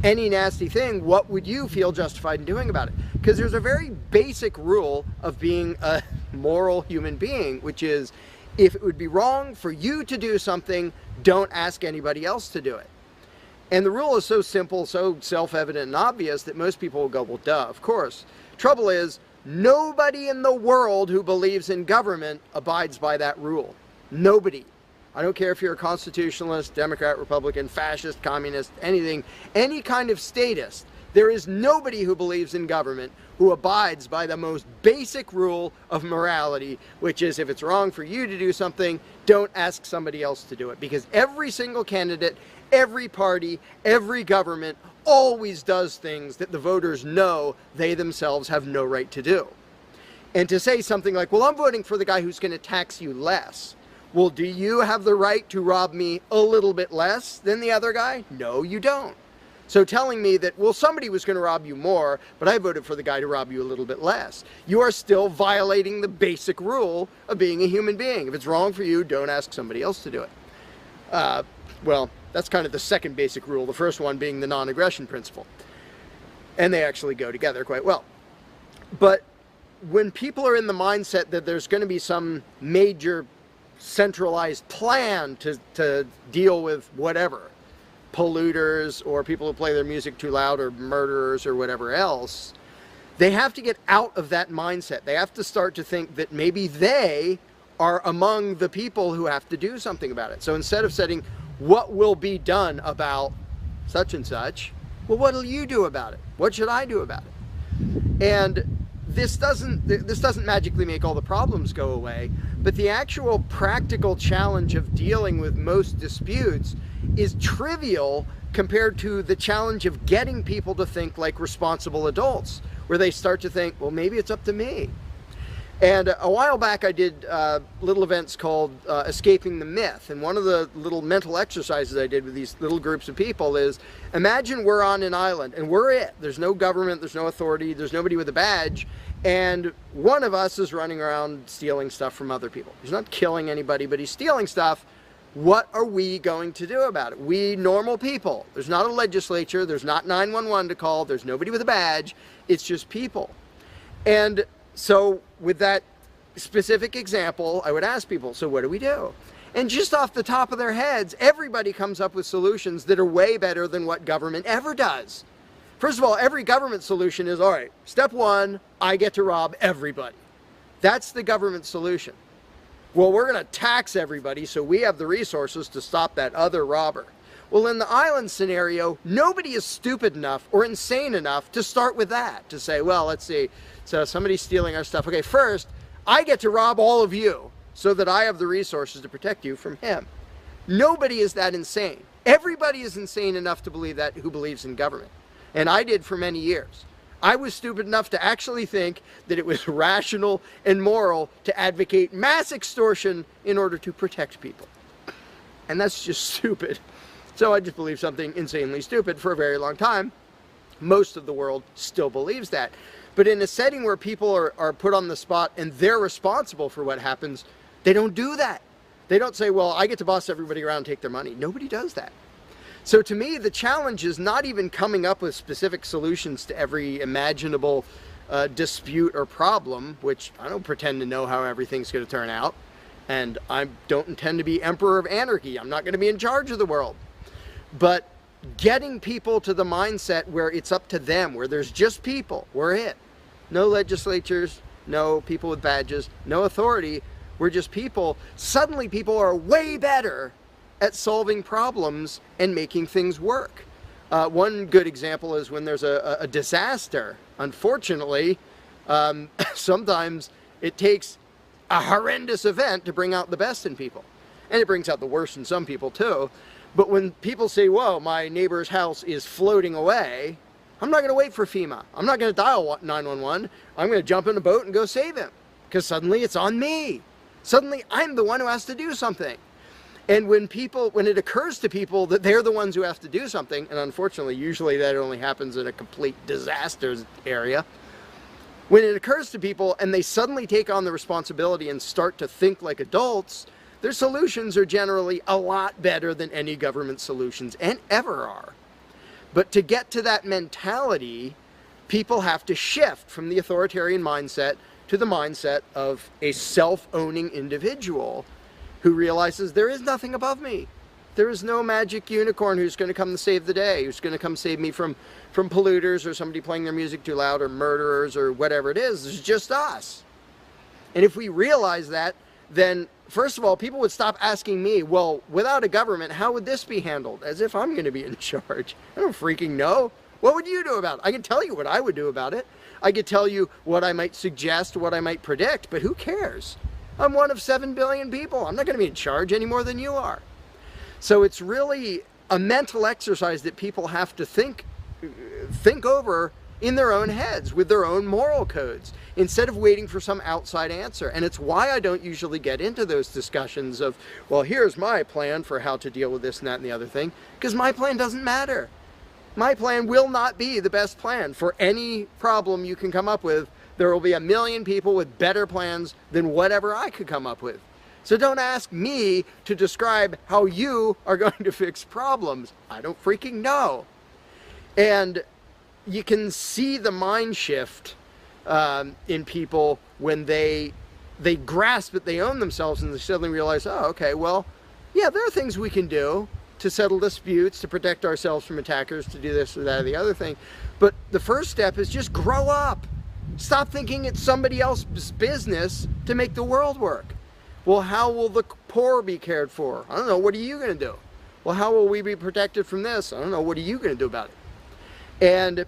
Any nasty thing, what would you feel justified in doing about it? Because there's a very basic rule of being a moral human being, which is if it would be wrong for you to do something, don't ask anybody else to do it. And the rule is so simple, so self-evident and obvious that most people will go, well, duh, of course. Trouble is, nobody in the world who believes in government abides by that rule. Nobody. I don't care if you're a constitutionalist, Democrat, Republican, fascist, communist, anything, any kind of statist. There is nobody who believes in government who abides by the most basic rule of morality, which is if it's wrong for you to do something, don't ask somebody else to do it. Because every single candidate, every party, every government always does things that the voters know they themselves have no right to do. And to say something like, well, I'm voting for the guy who's going to tax you less. Well, do you have the right to rob me a little bit less than the other guy? No, you don't. So telling me that, well, somebody was going to rob you more, but I voted for the guy to rob you a little bit less, you are still violating the basic rule of being a human being. If it's wrong for you, don't ask somebody else to do it. Well, that's kind of the second basic rule, the first one being the non-aggression principle. And they actually go together quite well. But when people are in the mindset that there's going to be some major centralized plan to deal with whatever, polluters or people who play their music too loud or murderers or whatever else, they have to get out of that mindset. They have to start to think that maybe they are among the people who have to do something about it. So instead of saying, what will be done about such and such, well, what will you do about it? What should I do about it? And this doesn't magically make all the problems go away, but the actual practical challenge of dealing with most disputes is trivial compared to the challenge of getting people to think like responsible adults, where they start to think, well, maybe it's up to me. And a while back I did little events called Escaping the Myth, and one of the little mental exercises I did with these little groups of people is, imagine we're on an island and we're it. There's no government, there's no authority, there's nobody with a badge, and one of us is running around stealing stuff from other people. He's not killing anybody, but he's stealing stuff. What are we going to do about it? We normal people. There's not a legislature, there's not 911 to call, there's nobody with a badge, it's just people. And so with that specific example, I would ask people, so what do we do? And just off the top of their heads, everybody comes up with solutions that are way better than what government ever does. First of all, every government solution is, all right, step one, I get to rob everybody. That's the government solution. Well, we're going to tax everybody so we have the resources to stop that other robber. Well, in the island scenario, nobody is stupid enough or insane enough to start with that, to say, well, let's see, so somebody's stealing our stuff. Okay, first, I get to rob all of you so that I have the resources to protect you from him. Nobody is that insane. Everybody is insane enough to believe that who believes in government. And I did for many years. I was stupid enough to actually think that it was rational and moral to advocate mass extortion in order to protect people. And that's just stupid. So I just believed something insanely stupid for a very long time. Most of the world still believes that. But in a setting where people are put on the spot and they're responsible for what happens, they don't do that. They don't say, well, I get to boss everybody around and take their money. Nobody does that. So to me, the challenge is not even coming up with specific solutions to every imaginable dispute or problem, which I don't pretend to know how everything's going to turn out. And I don't intend to be emperor of anarchy. I'm not going to be in charge of the world. But getting people to the mindset where it's up to them, where there's just people, we're it. No legislatures, no people with badges, no authority, we're just people. Suddenly people are way better at solving problems and making things work. One good example is when there's a disaster. Unfortunately, sometimes it takes a horrendous event to bring out the best in people. And it brings out the worst in some people too. But when people say, whoa, my neighbor's house is floating away, I'm not going to wait for FEMA. I'm not going to dial 911. I'm going to jump in a boat and go save him. Because suddenly it's on me. Suddenly I'm the one who has to do something. And when it occurs to people that they're the ones who have to do something, and unfortunately, usually that only happens in a complete disaster area, when it occurs to people and they suddenly take on the responsibility and start to think like adults, their solutions are generally a lot better than any government solutions, and ever are. But to get to that mentality, people have to shift from the authoritarian mindset to the mindset of a self-owning individual who realizes there is nothing above me. There is no magic unicorn who's going to come to save the day, who's going to come save me from polluters or somebody playing their music too loud or murderers or whatever it is. It's just us. And if we realize that, then first of all, people would stop asking me, well, without a government, how would this be handled? As if I'm going to be in charge. I don't freaking know. What would you do about it? I can tell you what I would do about it. I could tell you what I might suggest, what I might predict, but who cares? I'm one of 7 billion people. I'm not going to be in charge any more than you are. So it's really a mental exercise that people have to think over in their own heads with their own moral codes instead of waiting for some outside answer. And it's why I don't usually get into those discussions of, well, here's my plan for how to deal with this and that and the other thing, because my plan doesn't matter. My plan will not be the best plan for any problem you can come up with. There will be a million people with better plans than whatever I could come up with. So don't ask me to describe how you are going to fix problems. I don't freaking know. And you can see the mind shift in people when they grasp that they own themselves and they suddenly realize, oh, okay, well, yeah, there are things we can do to settle disputes, to protect ourselves from attackers, to do this or that or the other thing. But the first step is just grow up. Stop thinking it's somebody else's business to make the world work. Well, how will the poor be cared for? I don't know. What are you going to do? Well, how will we be protected from this? I don't know. What are you going to do about it? And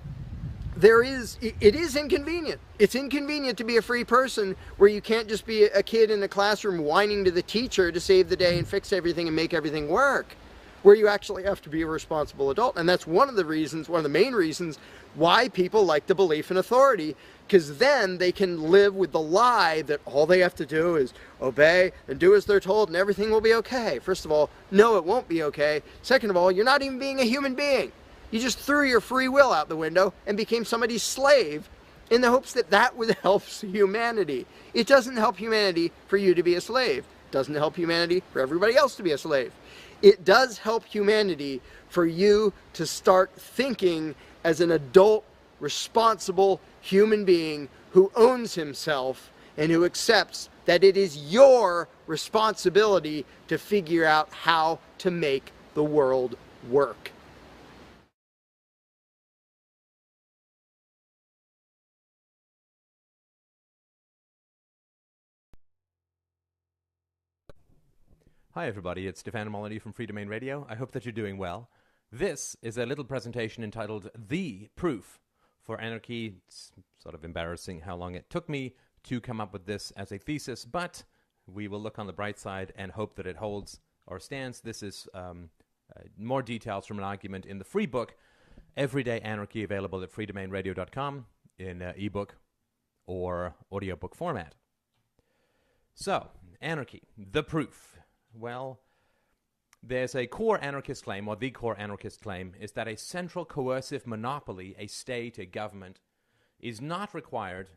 it is inconvenient. It's inconvenient to be a free person where you can't just be a kid in a classroom whining to the teacher to save the day and fix everything and make everything work, where you actually have to be a responsible adult. And that's one of the main reasons why people like the belief in authority, because then they can live with the lie that all they have to do is obey and do as they're told and everything will be okay. First of all, no, it won't be okay. Second of all, you're not even being a human being. You just threw your free will out the window and became somebody's slave in the hopes that that would help humanity. It doesn't help humanity for you to be a slave. It doesn't help humanity for everybody else to be a slave. It does help humanity for you to start thinking as an adult, responsible human being who owns himself and who accepts that it is your responsibility to figure out how to make the world work. Hi everybody, it's Stefan Molyneux from Free Domain Radio. I hope that you're doing well. This is a little presentation entitled The Proof for Anarchy. It's sort of embarrassing how long it took me to come up with this as a thesis, but we will look on the bright side and hope that it holds or stands. This is more details from an argument in the free book, Everyday Anarchy, available at freedomainradio.com in ebook or audiobook format. So, anarchy, the proof. Well, there's a core anarchist claim, or the core anarchist claim, is that a central coercive monopoly, a state, a government, is not required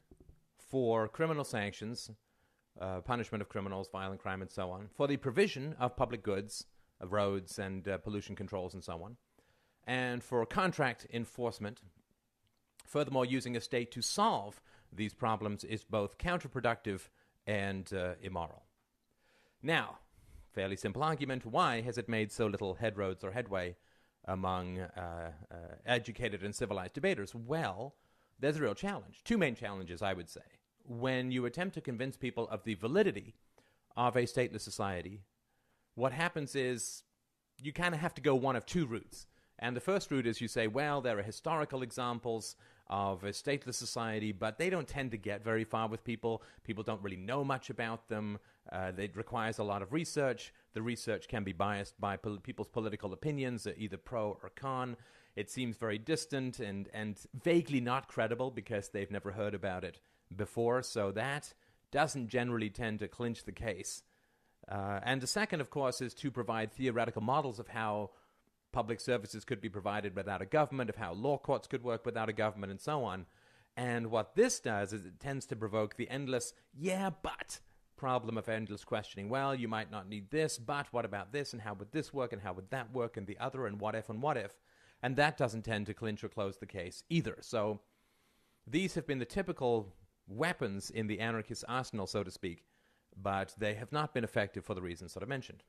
for criminal sanctions, punishment of criminals, violent crime, and so on, for the provision of public goods, of roads and pollution controls and so on, and for contract enforcement. Furthermore, using a state to solve these problems is both counterproductive and immoral. Now, fairly simple argument. Why has it made so little headroads or headway among educated and civilized debaters? Well, there's a real challenge. Two main challenges, I would say. When you attempt to convince people of the validity of a stateless society, what happens is you kind of have to go one of two routes. And the first route is you say, well, there are historical examples of a stateless society, but they don't tend to get very far with people. People don't really know much about them. It requires a lot of research. The research can be biased by people's political opinions, either pro or con. It seems very distant and vaguely not credible because they've never heard about it before, so that doesn't generally tend to clinch the case. And the second, of course, is to provide theoretical models of how public services could be provided without a government, of how law courts could work without a government, and so on. And what this does is it tends to provoke the endless, yeah, but problem of endless questioning. Well, you might not need this, but what about this, and how would this work, and how would that work, and the other, and what if, and what if? And that doesn't tend to clinch or close the case either. So these have been the typical weapons in the anarchist arsenal, so to speak, but they have not been effective for the reasons that I mentioned.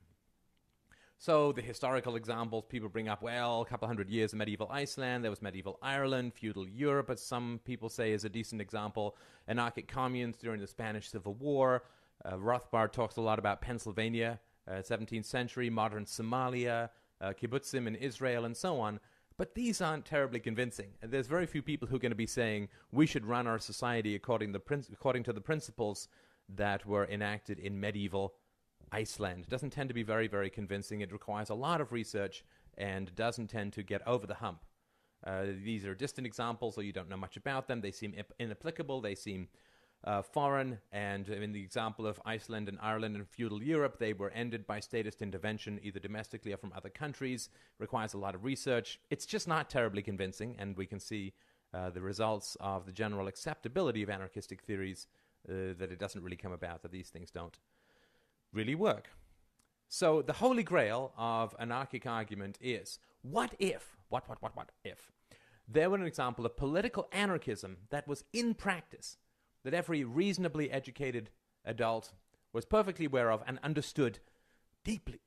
So the historical examples people bring up, well, a couple hundred years of medieval Iceland, there was medieval Ireland, feudal Europe, as some people say is a decent example, anarchic communes during the Spanish Civil War. Rothbard talks a lot about Pennsylvania, 17th century, modern Somalia, kibbutzim in Israel, and so on. But these aren't terribly convincing. There's very few people who are going to be saying we should run our society according to the principles that were enacted in medieval Iceland. It doesn't tend to be very, very convincing. It requires a lot of research and doesn't tend to get over the hump. These are distant examples, or you don't know much about them. They seem inapplicable. They seem foreign. And in the example of Iceland and Ireland and feudal Europe, they were ended by statist intervention, either domestically or from other countries. Requires a lot of research. It's just not terribly convincing, and we can see the results of the general acceptability of anarchistic theories, that it doesn't really come about, that these things don't really work. So the holy grail of anarchic argument is, what if They were an example of political anarchism that was in practice, that every reasonably educated adult was perfectly aware of and understood deeply.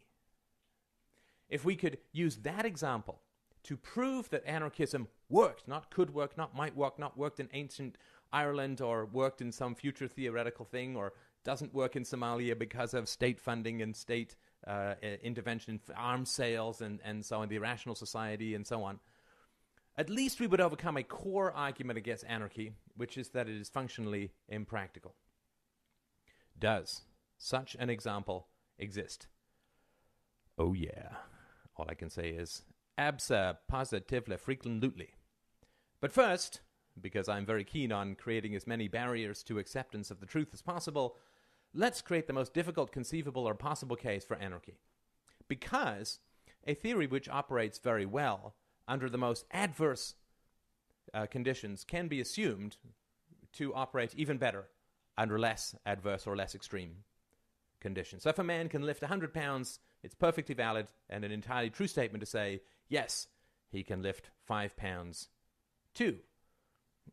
If we could use that example to prove that anarchism worked, not could work, not might work, not worked in ancient Ireland or worked in some future theoretical thing, or doesn't work in Somalia because of state funding and state intervention in arms sales and so on, the irrational society and so on, at least we would overcome a core argument against anarchy, which is that it is functionally impractical. Does such an example exist? Oh yeah. All I can say is abso-positively, frequently. But first, because I'm very keen on creating as many barriers to acceptance of the truth as possible, let's create the most difficult conceivable or possible case for anarchy. Because a theory which operates very well under the most adverse conditions can be assumed to operate even better under less adverse or less extreme conditions. So if a man can lift 100 pounds, it's perfectly valid and an entirely true statement to say, yes, he can lift 5 pounds too.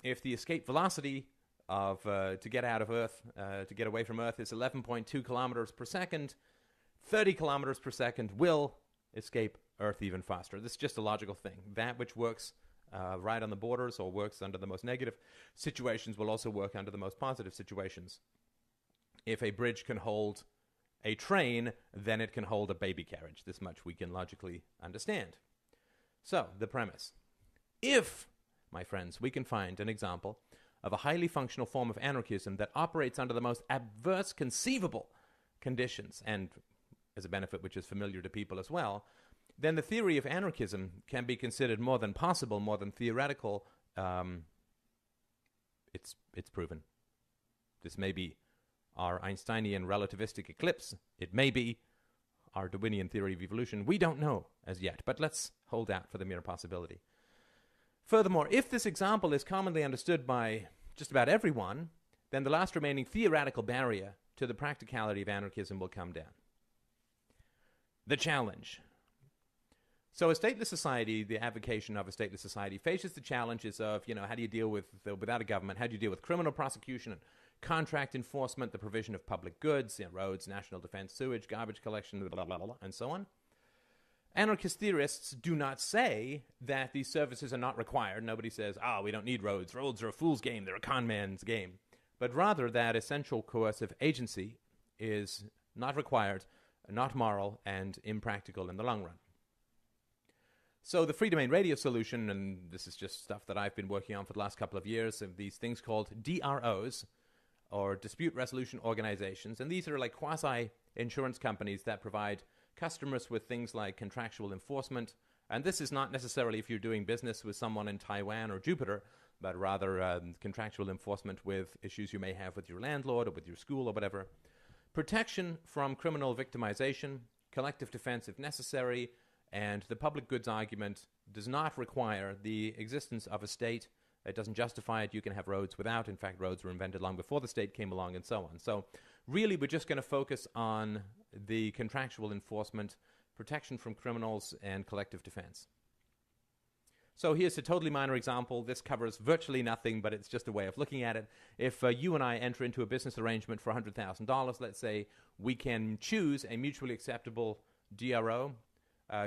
If the escape velocity of to get out of Earth, to get away from Earth is 11.2 kilometers per second, 30 kilometers per second will escape Earth even faster. This is just a logical thing. That which works right on the borders or works under the most negative situations will also work under the most positive situations. If a bridge can hold a train, then it can hold a baby carriage. This much we can logically understand. So, the premise. If, my friends, we can find an example of a highly functional form of anarchism that operates under the most adverse conceivable conditions, and as a benefit which is familiar to people as well, then the theory of anarchism can be considered more than possible, more than theoretical. It's proven. This may be our Einsteinian relativistic eclipse. It may be our Darwinian theory of evolution. We don't know as yet, but let's hold out for the mere possibility. Furthermore, if this example is commonly understood by just about everyone, then the last remaining theoretical barrier to the practicality of anarchism will come down. The challenge. So a stateless society, the avocation of a stateless society, faces the challenges of, how do you deal with, without a government, how do you deal with criminal prosecution and contract enforcement, the provision of public goods, roads, national defense, sewage, garbage collection, blah, blah, blah, and so on. Anarchist theorists do not say that these services are not required. Nobody says, we don't need roads. Roads are a fool's game. They're a con man's game. But rather that essential coercive agency is not required, not moral, and impractical in the long run. So the free domain radio solution, and this is just stuff that I've been working on for the last couple of years, of these things called DROs, or dispute resolution organizations. And these are like quasi-insurance companies that provide customers with things like contractual enforcement. And this is not necessarily if you're doing business with someone in Taiwan or Jupiter, but rather contractual enforcement with issues you may have with your landlord or with your school or whatever. Protection from criminal victimization, collective defense if necessary, and the public goods argument does not require the existence of a state. It doesn't justify it. You can have roads without. In fact, roads were invented long before the state came along and so on. So really, we're just going to focus on the contractual enforcement, protection from criminals, and collective defense. So here's a totally minor example. This covers virtually nothing, but it's just a way of looking at it. If you and I enter into a business arrangement for $100,000, let's say, we can choose a mutually acceptable DRO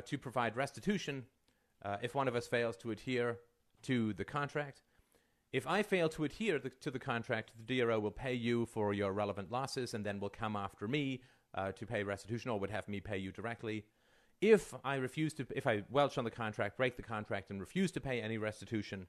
to provide restitution if one of us fails to adhere to the contract. If I fail to adhere to the contract, the DRO will pay you for your relevant losses and then will come after me to pay restitution, or would have me pay you directly. If I welch on the contract, break the contract, and refuse to pay any restitution,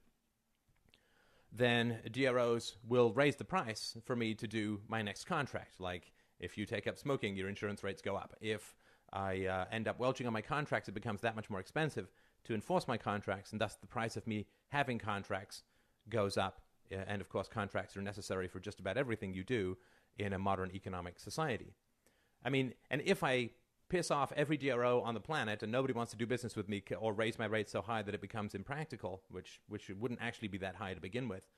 then DROs will raise the price for me to do my next contract. Like, if you take up smoking, your insurance rates go up. If I end up welching on my contracts, it becomes that much more expensive to enforce my contracts, and thus the price of me having contracts goes up. And of course, contracts are necessary for just about everything you do in a modern economic society. I mean, and if I piss off every DRO on the planet and nobody wants to do business with me or raise my rates so high that it becomes impractical, which wouldn't actually be that high to begin with,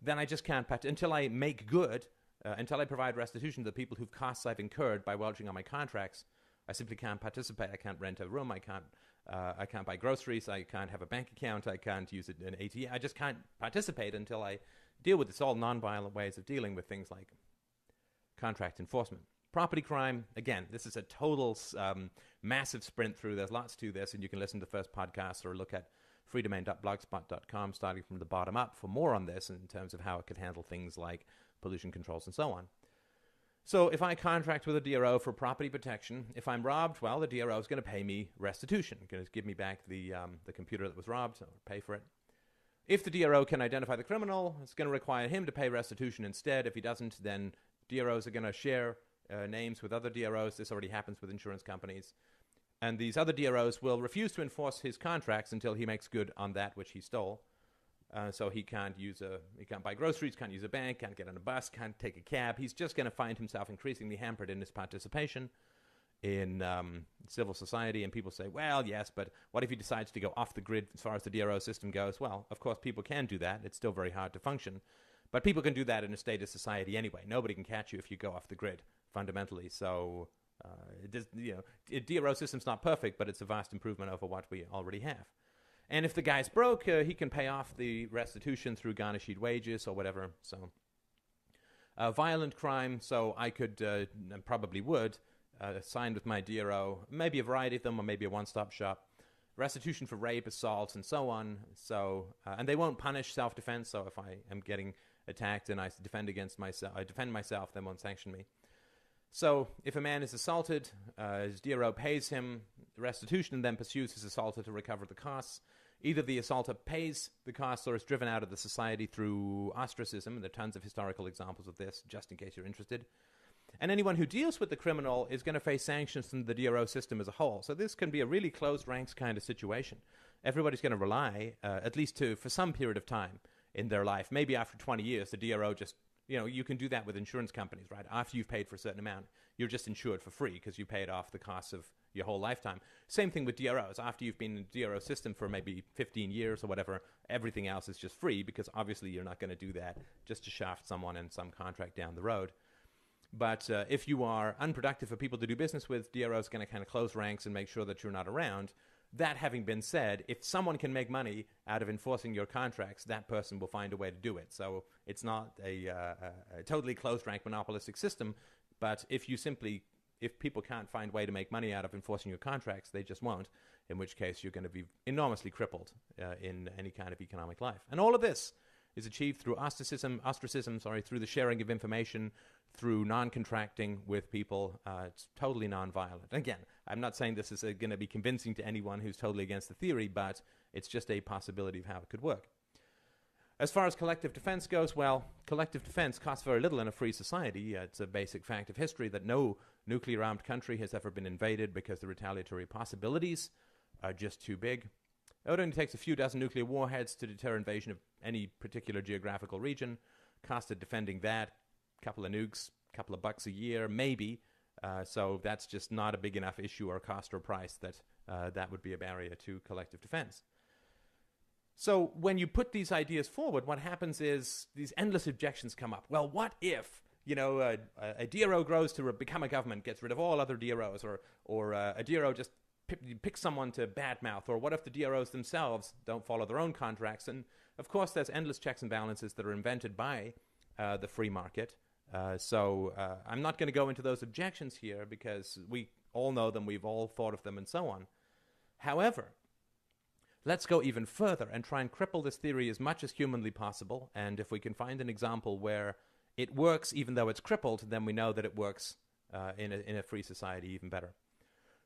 then I just can't, until I make good, until I provide restitution to the people whose costs I've incurred by welching on my contracts, I simply can't participate. I can't rent a room. I can't I can't buy groceries. I can't have a bank account. I can't use an ATM. I just can't participate until I deal with this. All non-violent ways of dealing with things like contract enforcement. Property crime, again, this is a total massive sprint through. There's lots to this, and you can listen to the first podcast or look at freedomain.blogspot.com starting from the bottom up for more on this in terms of how it could handle things like pollution controls and so on. So if I contract with a DRO for property protection, if I'm robbed, well, the DRO is going to pay me restitution, going to give me back the computer that was robbed, or pay for it. If the DRO can identify the criminal, it's going to require him to pay restitution instead. If he doesn't, then DROs are going to share names with other DROs. This already happens with insurance companies. And these other DROs will refuse to enforce his contracts until he makes good on that which he stole. So he can't buy groceries, can't use a bank, can't get on a bus, can't take a cab. He's just going to find himself increasingly hampered in his participation in civil society. And people say, well, yes, but what if he decides to go off the grid as far as the DRO system goes? Well, of course, people can do that. It's still very hard to function. But people can do that in a state of society anyway. Nobody can catch you if you go off the grid, fundamentally. So the DRO system's not perfect, but it's a vast improvement over what we already have. And if the guy's broke, he can pay off the restitution through garnished wages or whatever. So, violent crime. So I could, and probably would, sign with my DRO, maybe a variety of them, or maybe a one-stop shop. Restitution for rape, assault, and so on. So, and they won't punish self-defense. So if I am getting attacked and I defend myself, they won't sanction me. So if a man is assaulted, his DRO pays him restitution and then pursues his assaulter to recover the costs. Either the assaulter pays the costs or is driven out of the society through ostracism. And there are tons of historical examples of this, just in case you're interested. And anyone who deals with the criminal is going to face sanctions from the DRO system as a whole. So this can be a really closed ranks kind of situation. Everybody's going to rely, at least for some period of time in their life, maybe after 20 years, the DRO just, you can do that with insurance companies, right? After you've paid for a certain amount, you're just insured for free because you paid off the costs of your whole lifetime. Same thing with DROs. After you've been in the DRO system for maybe 15 years or whatever, everything else is just free because obviously you're not going to do that just to shaft someone in some contract down the road. But if you are unproductive for people to do business with, DRO is going to kind of close ranks and make sure that you're not around. That having been said, if someone can make money out of enforcing your contracts, that person will find a way to do it. So it's not a totally closed rank monopolistic system. But if people can't find a way to make money out of enforcing your contracts, they just won't, in which case you're going to be enormously crippled in any kind of economic life. And all of this is achieved through ostracism, through the sharing of information, through non-contracting with people. It's totally non-violent. Again, I'm not saying this is going to be convincing to anyone who's totally against the theory, but it's just a possibility of how it could work. As far as collective defense goes, well, collective defense costs very little in a free society. It's a basic fact of history that no nuclear-armed country has ever been invaded because the retaliatory possibilities are just too big. It only takes a few dozen nuclear warheads to deter invasion of any particular geographical region. Cost of defending that, couple of nukes, couple of bucks a year, maybe. So that's just not a big enough issue or cost or price that that would be a barrier to collective defense. So when you put these ideas forward, what happens is these endless objections come up. Well, what if, a DRO grows to become a government, gets rid of all other DROs, or a DRO just picks someone to badmouth, or what if the DROs themselves don't follow their own contracts? And of course, there's endless checks and balances that are invented by the free market. So I'm not going to go into those objections here because we all know them, we've all thought of them, and so on. However, let's go even further and try and cripple this theory as much as humanly possible. And if we can find an example where it works even though it's crippled, then we know that it works in a free society even better.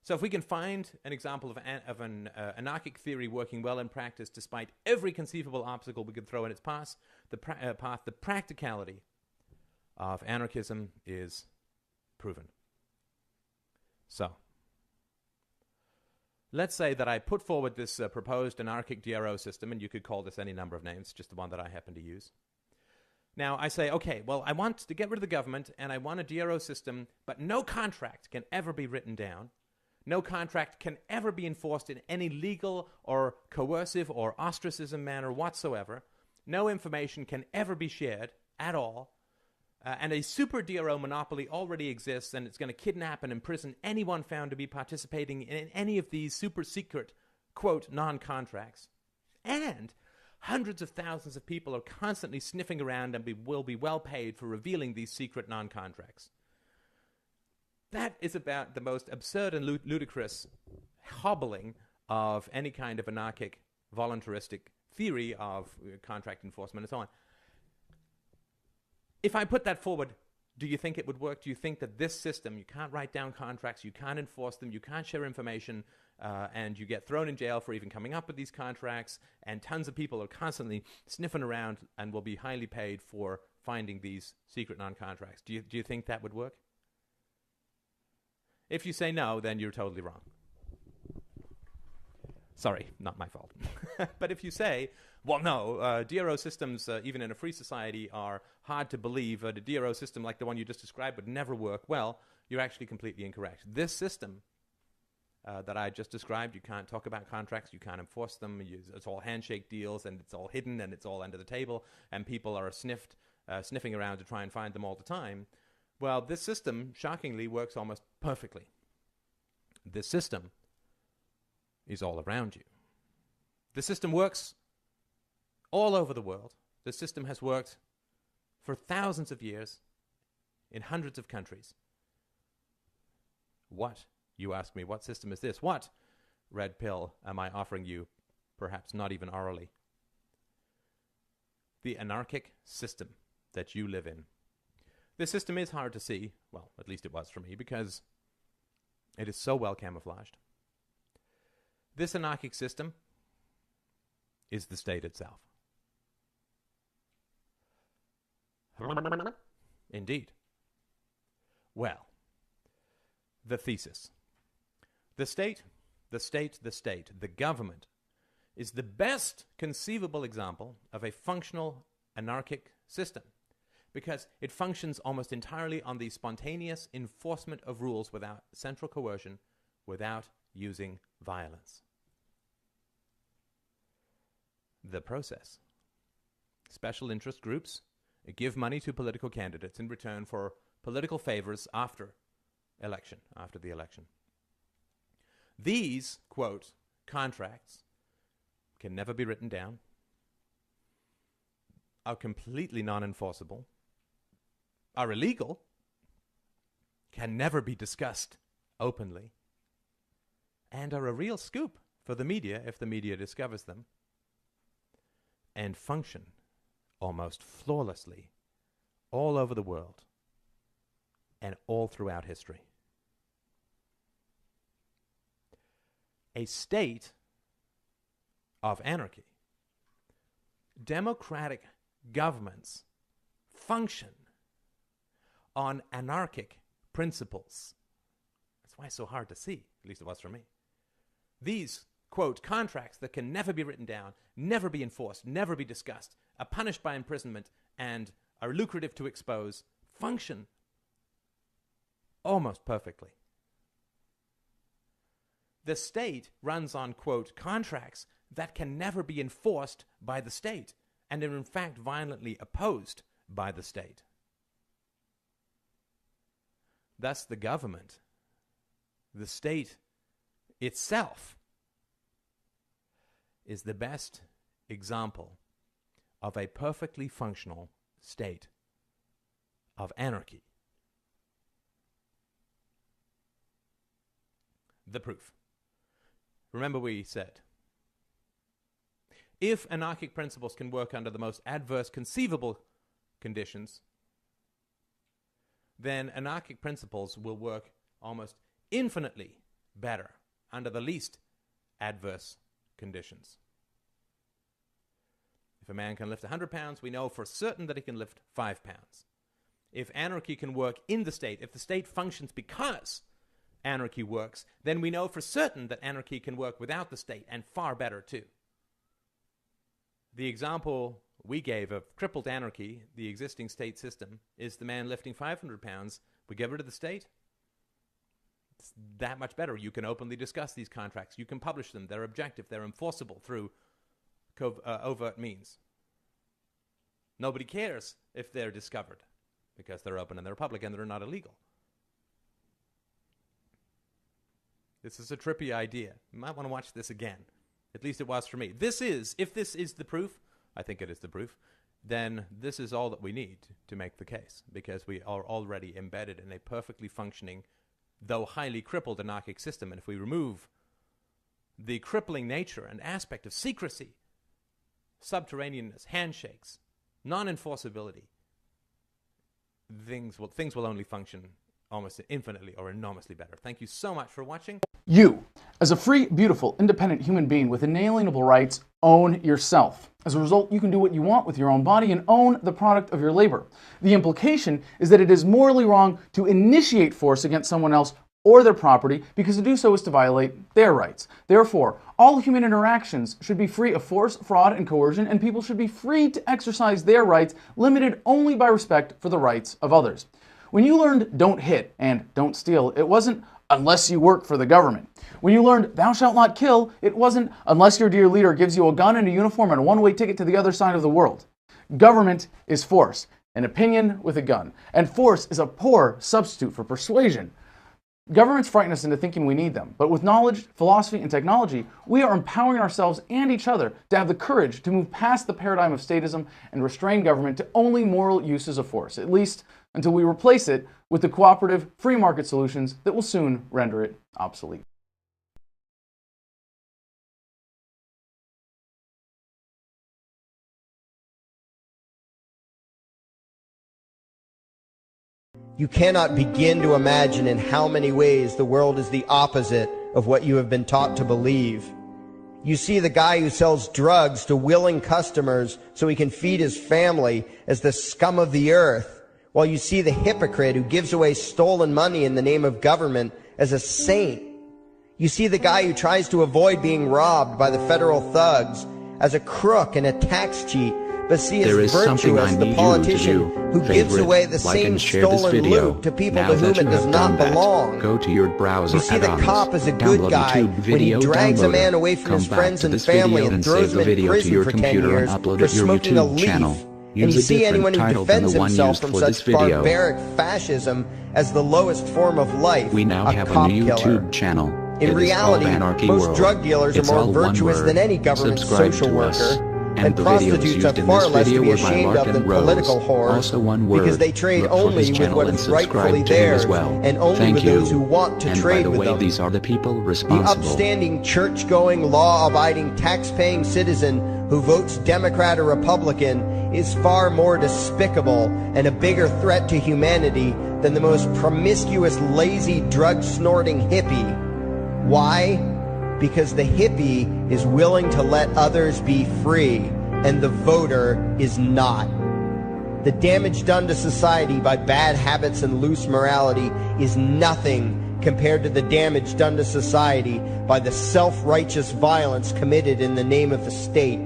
So if we can find an example of an anarchic theory working well in practice despite every conceivable obstacle we could throw in its path, the practicality of anarchism is proven. So let's say that I put forward this proposed anarchic DRO system, and you could call this any number of names, just the one that I happen to use. Now, I say, okay, well, I want to get rid of the government, and I want a DRO system, but no contract can ever be written down. No contract can ever be enforced in any legal or coercive or ostracism manner whatsoever. No information can ever be shared at all. And a super DRO monopoly already exists, and it's going to kidnap and imprison anyone found to be participating in any of these super secret quote, non-contracts, and hundreds of thousands of people are constantly sniffing around and will be well paid for revealing these secret non-contracts. That is about the most absurd and ludicrous hobbling of any kind of anarchic, voluntaristic theory of contract enforcement and so on. If I put that forward, do you think it would work? Do you think that this system, you can't write down contracts, you can't enforce them, you can't share information, and you get thrown in jail for even coming up with these contracts, and tons of people are constantly sniffing around and will be highly paid for finding these secret non-contracts? Do you think that would work? If you say no, then you're totally wrong. Sorry, not my fault. But if you say, well, no, DRO systems, even in a free society, are hard to believe, the DRO system like the one you just described would never work, well, you're actually completely incorrect. This system that I just described, you can't talk about contracts, you can't enforce them, it's all handshake deals, and it's all hidden, and it's all under the table, and people are sniffing around to try and find them all the time. Well, this system, shockingly, works almost perfectly. This system is all around you. The system works all over the world. The system has worked for thousands of years in hundreds of countries. What, you ask me, what system is this? What red pill am I offering you, perhaps not even orally? The anarchic system that you live in. This system is hard to see, well, at least it was for me, because it is so well camouflaged. This anarchic system is the state itself. Indeed. Well, the thesis. The state, the government, is the best conceivable example of a functional anarchic system, because it functions almost entirely on the spontaneous enforcement of rules without central coercion, without using violence. The process. Special interest groups give money to political candidates in return for political favors after the election. These, quote, contracts can never be written down, are completely non-enforceable, are illegal, can never be discussed openly, and are a real scoop for the media if the media discovers them, and function almost flawlessly all over the world and all throughout history. A state of anarchy. Democratic governments function on anarchic principles. That's why it's so hard to see, at least it was for me. These, quote, contracts that can never be written down, never be enforced, never be discussed, are punished by imprisonment, and are lucrative to expose, function almost perfectly. The state runs on, quote, contracts that can never be enforced by the state, and are in fact violently opposed by the state. Thus the government, the state itself, is the best example of a perfectly functional state of anarchy. The proof. Remember we said, if anarchic principles can work under the most adverse conceivable conditions, then anarchic principles will work almost infinitely better under the least adverse conditions. If a man can lift 100 pounds, we know for certain that he can lift 5 pounds. If anarchy can work in the state, if the state functions because anarchy works, then we know for certain that anarchy can work without the state, and far better too. The example we gave of crippled anarchy, the existing state system, is the man lifting 500 pounds. We get rid of the state. It's that much better. You can openly discuss these contracts. You can publish them. They're objective. They're enforceable through overt means. Nobody cares if they're discovered because they're open and they're public and they're not illegal. This is a trippy idea. You might want to watch this again. At least it was for me. If this is the proof, I think it is the proof, then this is all that we need to make the case, because we are already embedded in a perfectly functioning, though highly crippled anarchic system. And if we remove the crippling nature and aspect of secrecy, subterraneanness, handshakes, non-enforceability, things will only function almost infinitely or enormously better. Thank you so much for watching. You, as a free, beautiful, independent human being with inalienable rights, own yourself. As a result, you can do what you want with your own body and own the product of your labor. The implication is that it is morally wrong to initiate force against someone else or their property, because to do so is to violate their rights. Therefore, all human interactions should be free of force, fraud, and coercion, and people should be free to exercise their rights, limited only by respect for the rights of others. When you learned don't hit and don't steal, it wasn't unless you work for the government. When you learned thou shalt not kill, it wasn't unless your dear leader gives you a gun and a uniform and a one-way ticket to the other side of the world. Government is force, an opinion with a gun, and force is a poor substitute for persuasion. Governments frighten us into thinking we need them, but with knowledge, philosophy, and technology, we are empowering ourselves and each other to have the courage to move past the paradigm of statism and restrain government to only moral uses of force, at least until we replace it with the cooperative, free market solutions that will soon render it obsolete. You cannot begin to imagine in how many ways the world is the opposite of what you have been taught to believe. You see the guy who sells drugs to willing customers so he can feed his family as the scum of the earth, while you see the hypocrite who gives away stolen money in the name of government as a saint. You see the guy who tries to avoid being robbed by the federal thugs as a crook and a tax cheat, but see as virtuous the politician who gives away the same stolen loot to people to whom it does not belong. Go to your browser. You see the cop as a good guy when he drags a man away from his friends and family and throws him in prison for 10 years for smoking a leaf. And you see anyone who defends himself from such barbaric fascism as the lowest form of life, we now have a new YouTube channel. In reality, most drug dealers are more virtuous than any government social worker. And prostitutes are far less to be ashamed of than political whores, because they trade only with what is rightfully theirs, and only with those who want to trade with them. These are the people responsible. The upstanding, church-going, law-abiding, tax-paying citizen who votes Democrat or Republican is far more despicable and a bigger threat to humanity than the most promiscuous, lazy, drug-snorting hippie. Why? Because the hippie is willing to let others be free, and the voter is not. The damage done to society by bad habits and loose morality is nothing compared to the damage done to society by the self-righteous violence committed in the name of the state.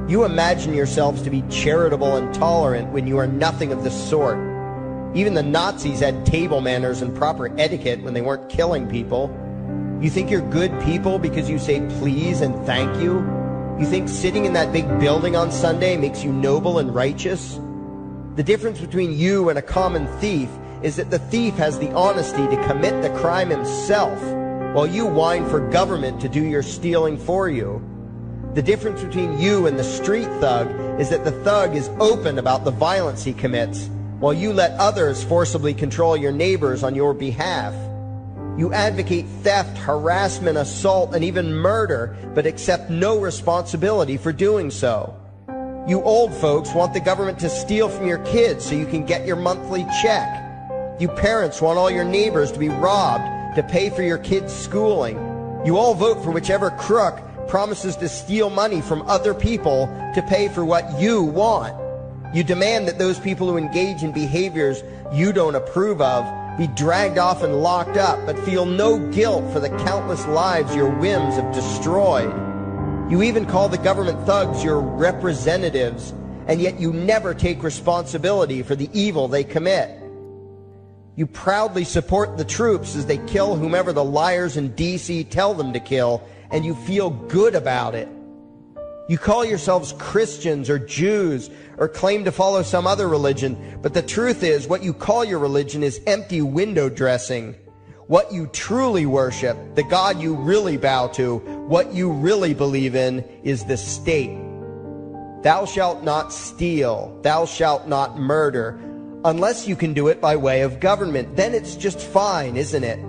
You imagine yourselves to be charitable and tolerant when you are nothing of the sort. Even the Nazis had table manners and proper etiquette when they weren't killing people. You think you're good people because you say please and thank you? You think sitting in that big building on Sunday makes you noble and righteous? The difference between you and a common thief is that the thief has the honesty to commit the crime himself, while you whine for government to do your stealing for you. The difference between you and the street thug is that the thug is open about the violence he commits, while you let others forcibly control your neighbors on your behalf. You advocate theft, harassment, assault, and even murder, but accept no responsibility for doing so. You old folks want the government to steal from your kids so you can get your monthly check. You parents want all your neighbors to be robbed to pay for your kids' schooling. You all vote for whichever crook promises to steal money from other people to pay for what you want. You demand that those people who engage in behaviors you don't approve of be dragged off and locked up, but feel no guilt for the countless lives your whims have destroyed. You even call the government thugs your representatives, and yet you never take responsibility for the evil they commit. You proudly support the troops as they kill whomever the liars in D.C. tell them to kill, and you feel good about it. You call yourselves Christians or Jews or claim to follow some other religion, but the truth is what you call your religion is empty window dressing. What you truly worship, the God you really bow to, What you really believe in is the state. Thou shalt not steal. Thou shalt not murder. Unless you can do it by way of government. Then it's just fine, isn't it?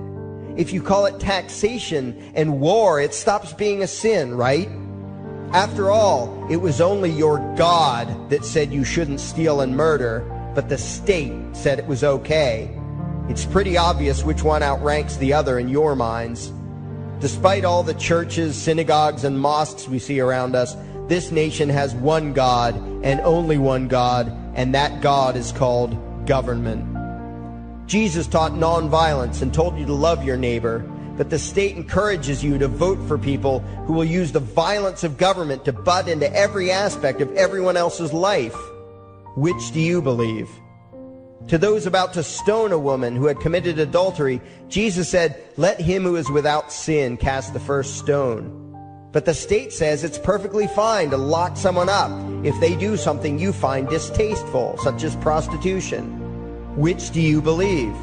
If you call it taxation and war, it stops being a sin, right? After all, it was only your God that said you shouldn't steal and murder, but the state said it was okay. It's pretty obvious which one outranks the other in your minds. Despite all the churches, synagogues, and mosques we see around us, this nation has one God and only one God, and that God is called government. Jesus taught nonviolence and told you to love your neighbor, but the state encourages you to vote for people who will use the violence of government to butt into every aspect of everyone else's life. Which do you believe? To those about to stone a woman who had committed adultery, Jesus said, "Let him who is without sin cast the first stone." But the state says it's perfectly fine to lock someone up if they do something you find distasteful, such as prostitution. Which do you believe?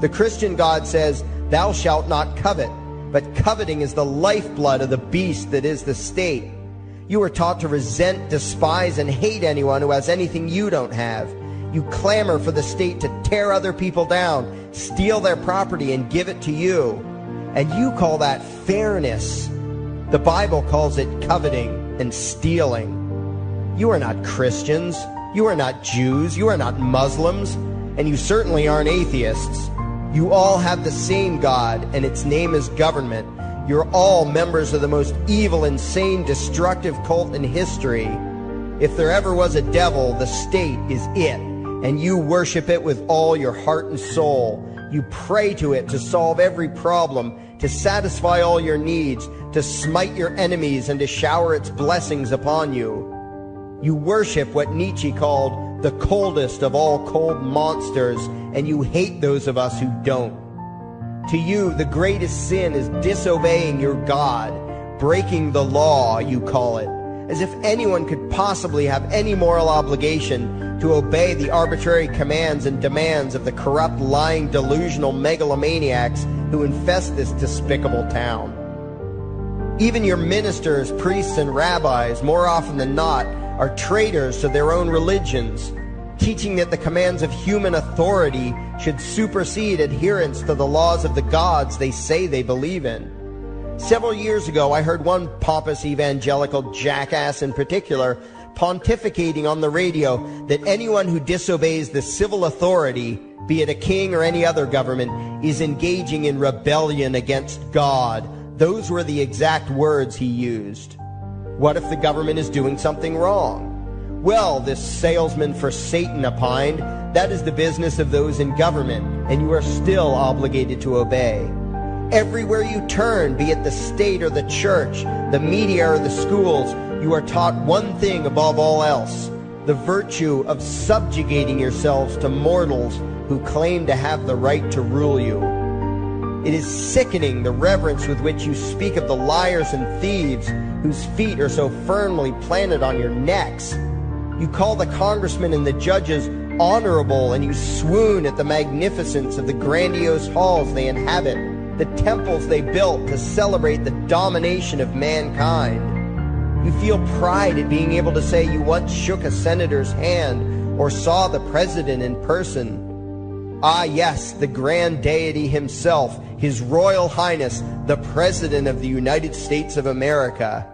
The Christian God says, "Thou shalt not covet," but coveting is the lifeblood of the beast that is the state. You are taught to resent, despise, and hate anyone who has anything you don't have. You clamor for the state to tear other people down, steal their property, and give it to you. And you call that fairness. The Bible calls it coveting and stealing. You are not Christians. You are not Jews. You are not Muslims. And you certainly aren't atheists. You all have the same God, and its name is government. You're all members of the most evil, insane, destructive cult in history. If there ever was a devil, the state is it, and you worship it with all your heart and soul. You pray to it to solve every problem, to satisfy all your needs, to smite your enemies, and to shower its blessings upon you. You worship what Nietzsche called the coldest of all cold monsters, and you hate those of us who don't. To you, the greatest sin is disobeying your God, breaking the law, you call it, as if anyone could possibly have any moral obligation to obey the arbitrary commands and demands of the corrupt, lying, delusional megalomaniacs who infest this despicable town. Even your ministers, priests, and rabbis, more often than not, are traitors to their own religions, teaching that the commands of human authority should supersede adherence to the laws of the gods they say they believe in. Several years ago, I heard one pompous evangelical jackass in particular pontificating on the radio that anyone who disobeys the civil authority, be it a king or any other government, is engaging in rebellion against God. Those were the exact words he used. What if the government is doing something wrong? Well, this salesman for Satan opined, that is the business of those in government, and you are still obligated to obey. Everywhere you turn, be it the state or the church, the media or the schools, you are taught one thing above all else, the virtue of subjugating yourselves to mortals who claim to have the right to rule you. It is sickening the reverence with which you speak of the liars and thieves whose feet are so firmly planted on your necks. You call the congressmen and the judges honorable, and you swoon at the magnificence of the grandiose halls they inhabit, the temples they built to celebrate the domination of mankind. You feel pride at being able to say you once shook a senator's hand or saw the president in person. Ah, yes, the grand deity himself, His Royal Highness, the President of the United States of America.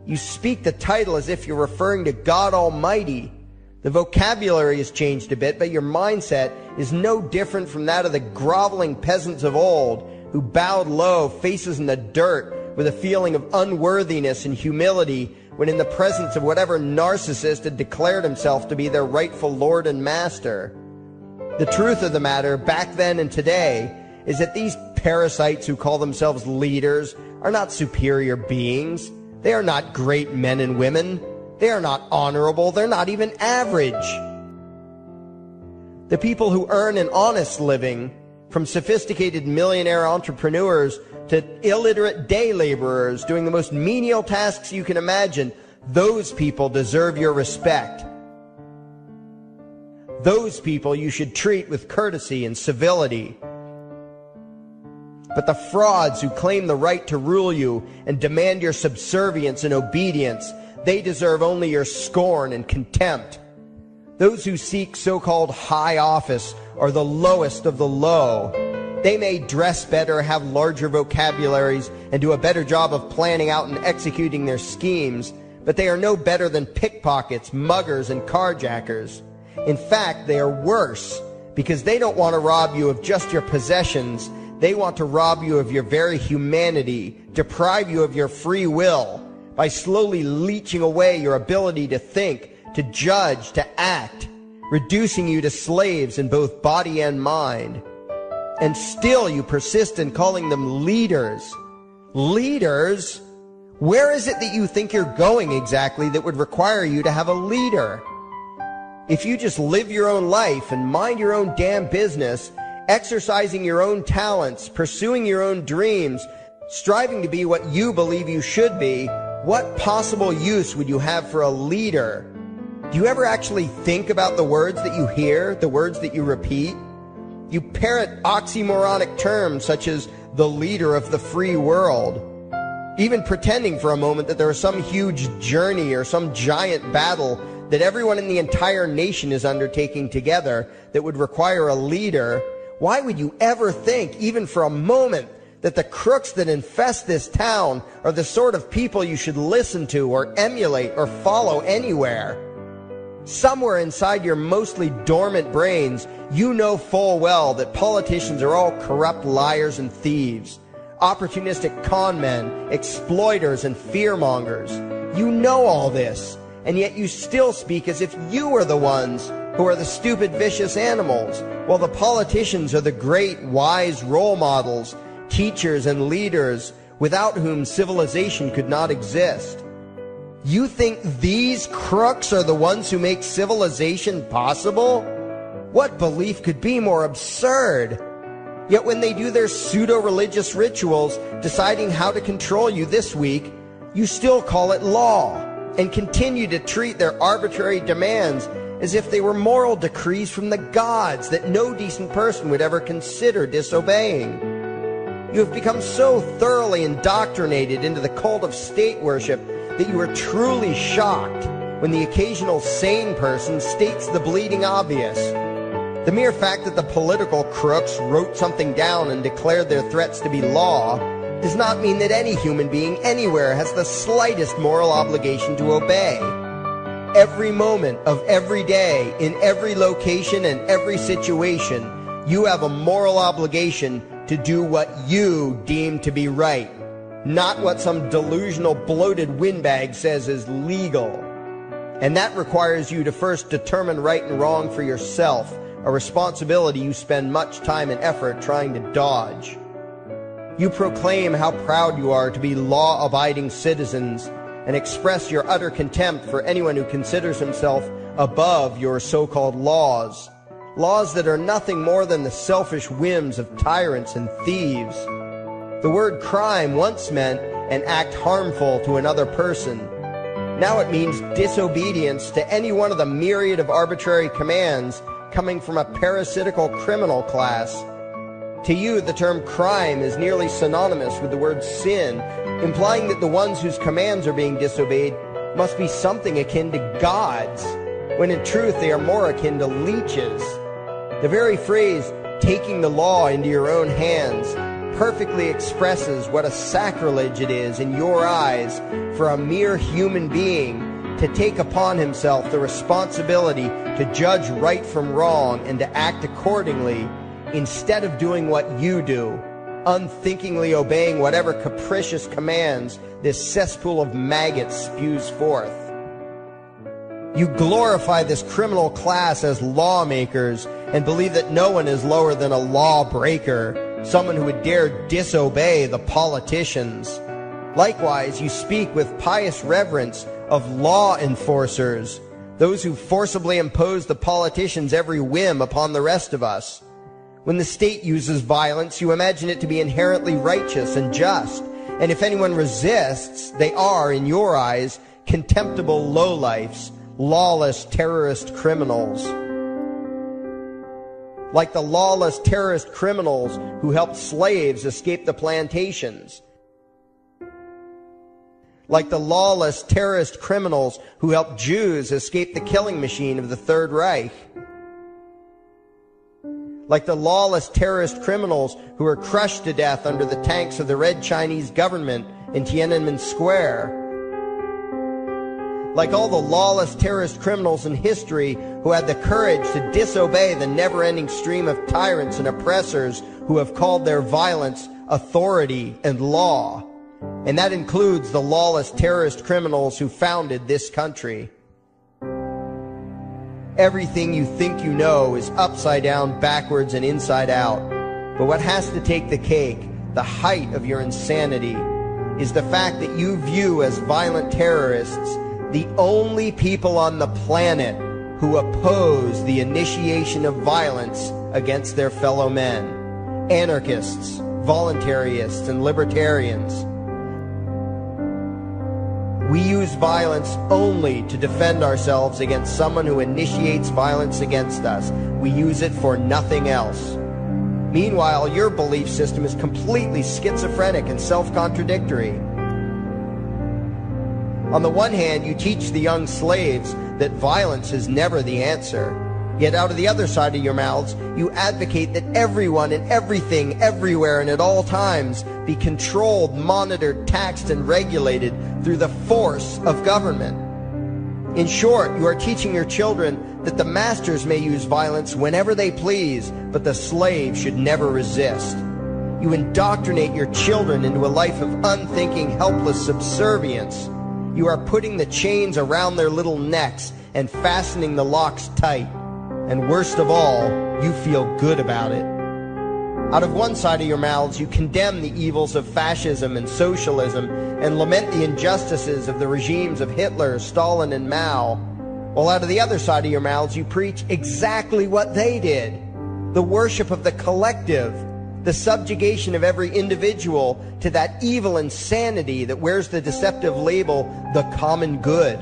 You speak the title as if you're referring to God Almighty. The vocabulary has changed a bit, but your mindset is no different from that of the groveling peasants of old, who bowed low, faces in the dirt, with a feeling of unworthiness and humility when in the presence of whatever narcissist had declared himself to be their rightful lord and master. The truth of the matter, back then and today, is that these parasites who call themselves leaders are not superior beings. They are not great men and women. They are not honorable. They're not even average. The people who earn an honest living, from sophisticated millionaire entrepreneurs to illiterate day laborers doing the most menial tasks you can imagine, those people deserve your respect. Those people you should treat with courtesy and civility. But the frauds who claim the right to rule you and demand your subservience and obedience, they deserve only your scorn and contempt. Those who seek so-called high office are the lowest of the low. They may dress better, have larger vocabularies, and do a better job of planning out and executing their schemes, but they are no better than pickpockets, muggers, and carjackers. In fact, they are worse, because they don't want to rob you of just your possessions. They want to rob you of your very humanity, deprive you of your free will, by slowly leeching away your ability to think, to judge, to act, reducing you to slaves in both body and mind. And still you persist in calling them leaders. Leaders? Where is it that you think you're going exactly that would require you to have a leader? If you just live your own life and mind your own damn business, exercising your own talents, pursuing your own dreams, striving to be what you believe you should be, what possible use would you have for a leader? Do you ever actually think about the words that you hear, the words that you repeat? You parrot oxymoronic terms such as the leader of the free world, even pretending for a moment that there is some huge journey or some giant battle that everyone in the entire nation is undertaking together that would require a leader. Why would you ever think, even for a moment, that the crooks that infest this town are the sort of people you should listen to or emulate or follow anywhere? Somewhere inside your mostly dormant brains, you know full well that politicians are all corrupt liars and thieves, opportunistic con men, exploiters, and fearmongers. You know all this, and yet you still speak as if you are the ones who are the stupid, vicious animals, while the politicians are the great, wise role models, teachers, and leaders without whom civilization could not exist. You think these crooks are the ones who make civilization possible? What belief could be more absurd? Yet when they do their pseudo-religious rituals, deciding how to control you this week, you still call it law, and continue to treat their arbitrary demands as if they were moral decrees from the gods that no decent person would ever consider disobeying. You have become so thoroughly indoctrinated into the cult of state worship that you are truly shocked when the occasional sane person states the bleeding obvious. The mere fact that the political crooks wrote something down and declared their threats to be law does not mean that any human being anywhere has the slightest moral obligation to obey. Every moment of every day, in every location and every situation, you have a moral obligation to do what you deem to be right, not what some delusional bloated windbag says is legal. And that requires you to first determine right and wrong for yourself, a responsibility you spend much time and effort trying to dodge. You proclaim how proud you are to be law-abiding citizens and express your utter contempt for anyone who considers himself above your so-called laws, laws that are nothing more than the selfish whims of tyrants and thieves. The word crime once meant an act harmful to another person. Now it means disobedience to any one of the myriad of arbitrary commands coming from a parasitical criminal class. To you, the term crime is nearly synonymous with the word sin, implying that the ones whose commands are being disobeyed must be something akin to gods, when in truth they are more akin to leeches. The very phrase, taking the law into your own hands, perfectly expresses what a sacrilege it is in your eyes for a mere human being to take upon himself the responsibility to judge right from wrong and to act accordingly, instead of doing what you do, unthinkingly obeying whatever capricious commands this cesspool of maggots spews forth. You glorify this criminal class as lawmakers and believe that no one is lower than a lawbreaker, someone who would dare disobey the politicians. Likewise, you speak with pious reverence of law enforcers, those who forcibly impose the politicians' every whim upon the rest of us. When the state uses violence, you imagine it to be inherently righteous and just, and if anyone resists, they are, in your eyes, contemptible lowlifes, lawless terrorist criminals. like the lawless terrorist criminals who helped slaves escape the plantations, like the lawless terrorist criminals who helped Jews escape the killing machine of the Third Reich, like the lawless terrorist criminals who were crushed to death under the tanks of the Red Chinese government in Tiananmen Square, like all the lawless terrorist criminals in history who had the courage to disobey the never-ending stream of tyrants and oppressors who have called their violence authority and law. And that includes the lawless terrorist criminals who founded this country. Everything you think you know is upside down, backwards, and inside out. But what has to take the cake, the height of your insanity, is the fact that you view as violent terrorists the only people on the planet who oppose the initiation of violence against their fellow men. Anarchists, voluntarists, and libertarians. We use violence only to defend ourselves against someone who initiates violence against us. We use it for nothing else. Meanwhile, your belief system is completely schizophrenic and self-contradictory. On the one hand, you teach the young slaves that violence is never the answer. Yet out of the other side of your mouths, you advocate that everyone and everything, everywhere and at all times be controlled, monitored, taxed, and regulated through the force of government. In short, you are teaching your children that the masters may use violence whenever they please, but the slave should never resist. You indoctrinate your children into a life of unthinking, helpless subservience. You are putting the chains around their little necks and fastening the locks tight. And worst of all, you feel good about it. Out of one side of your mouths, you condemn the evils of fascism and socialism and lament the injustices of the regimes of Hitler, Stalin, and Mao. While out of the other side of your mouths, you preach exactly what they did. The worship of the collective, the subjugation of every individual to that evil insanity that wears the deceptive label, the common good.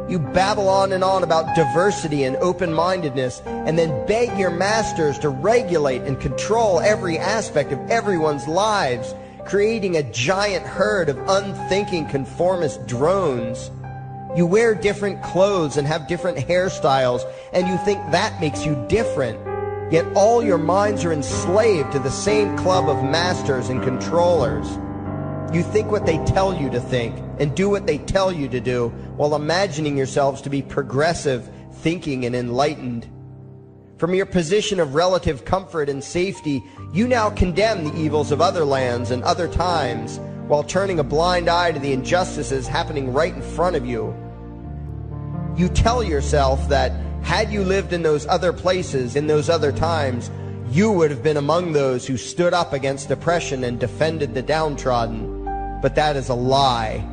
You babble on and on about diversity and open-mindedness, and then beg your masters to regulate and control every aspect of everyone's lives, creating a giant herd of unthinking conformist drones. You wear different clothes and have different hairstyles, and you think that makes you different. Yet all your minds are enslaved to the same club of masters and controllers. You think what they tell you to think and do what they tell you to do while imagining yourselves to be progressive, thinking, and enlightened. From your position of relative comfort and safety, you now condemn the evils of other lands and other times while turning a blind eye to the injustices happening right in front of you. You tell yourself that had you lived in those other places, in those other times, you would have been among those who stood up against oppression and defended the downtrodden. But that is a lie.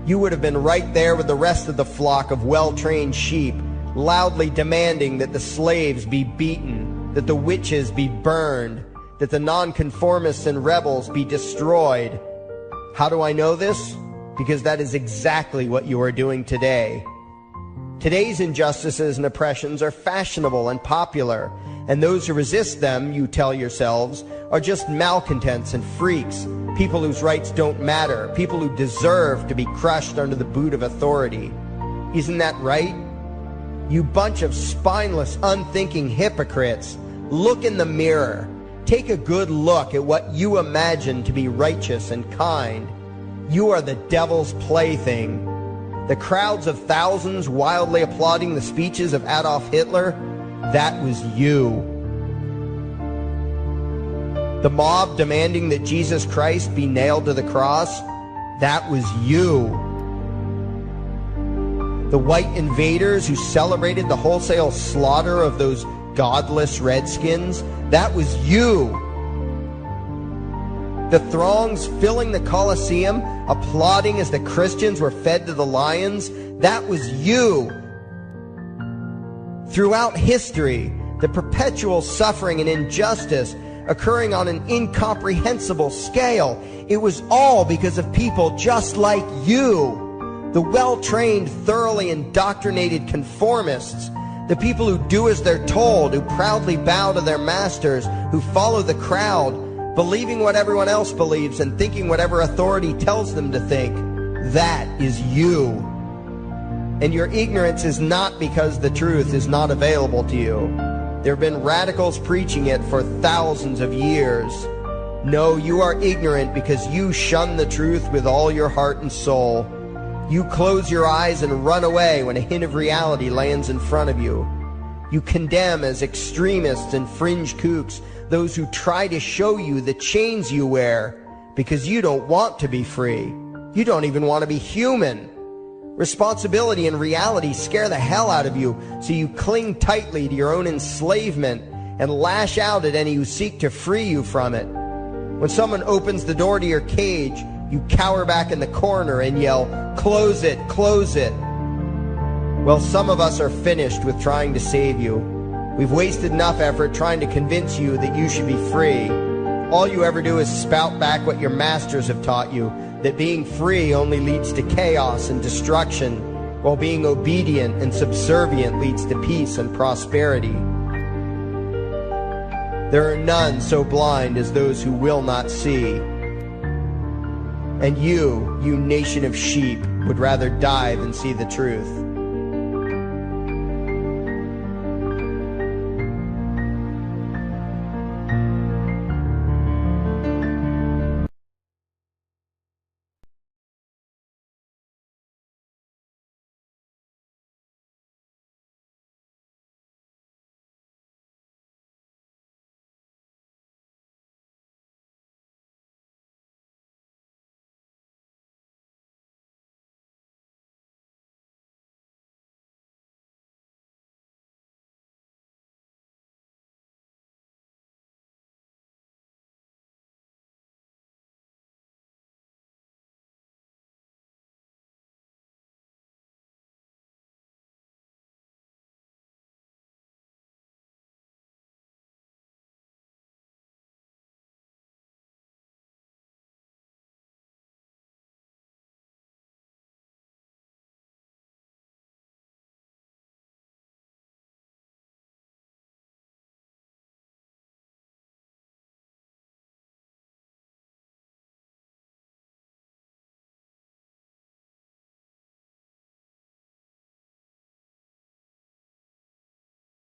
You would have been right there with the rest of the flock of well-trained sheep, loudly demanding that the slaves be beaten, that the witches be burned, that the nonconformists and rebels be destroyed. How do I know this? Because that is exactly what you are doing today. Today's injustices and oppressions are fashionable and popular, and those who resist them, you tell yourselves, are just malcontents and freaks, people whose rights don't matter, people who deserve to be crushed under the boot of authority. Isn't that right? You bunch of spineless, unthinking hypocrites, look in the mirror. Take a good look at what you imagine to be righteous and kind. You are the devil's plaything. The crowds of thousands wildly applauding the speeches of Adolf Hitler, that was you. The mob demanding that Jesus Christ be nailed to the cross, that was you. The white invaders who celebrated the wholesale slaughter of those godless redskins, that was you. The throngs filling the Colosseum, applauding as the Christians were fed to the lions, that was you. Throughout history, the perpetual suffering and injustice occurring on an incomprehensible scale, it was all because of people just like you. The well-trained, thoroughly indoctrinated conformists, The people who do as they're told, who proudly bow to their masters, who follow the crowd, believing what everyone else believes and thinking whatever authority tells them to think. That is you. And your ignorance is not because the truth is not available to you. There have been radicals preaching it for thousands of years. No, you are ignorant because you shun the truth with all your heart and soul. You close your eyes and run away when a hint of reality lands in front of you. You condemn as extremists and fringe kooks those who try to show you the chains you wear because you don't want to be free. You don't even want to be human. Responsibility and reality scare the hell out of you, so you cling tightly to your own enslavement and lash out at any who seek to free you from it. When someone opens the door to your cage, you cower back in the corner and yell, "Close it, close it." Well, some of us are finished with trying to save you. We've wasted enough effort trying to convince you that you should be free. All you ever do is spout back what your masters have taught you, that being free only leads to chaos and destruction, while being obedient and subservient leads to peace and prosperity. There are none so blind as those who will not see. And you nation of sheep, would rather die than see the truth.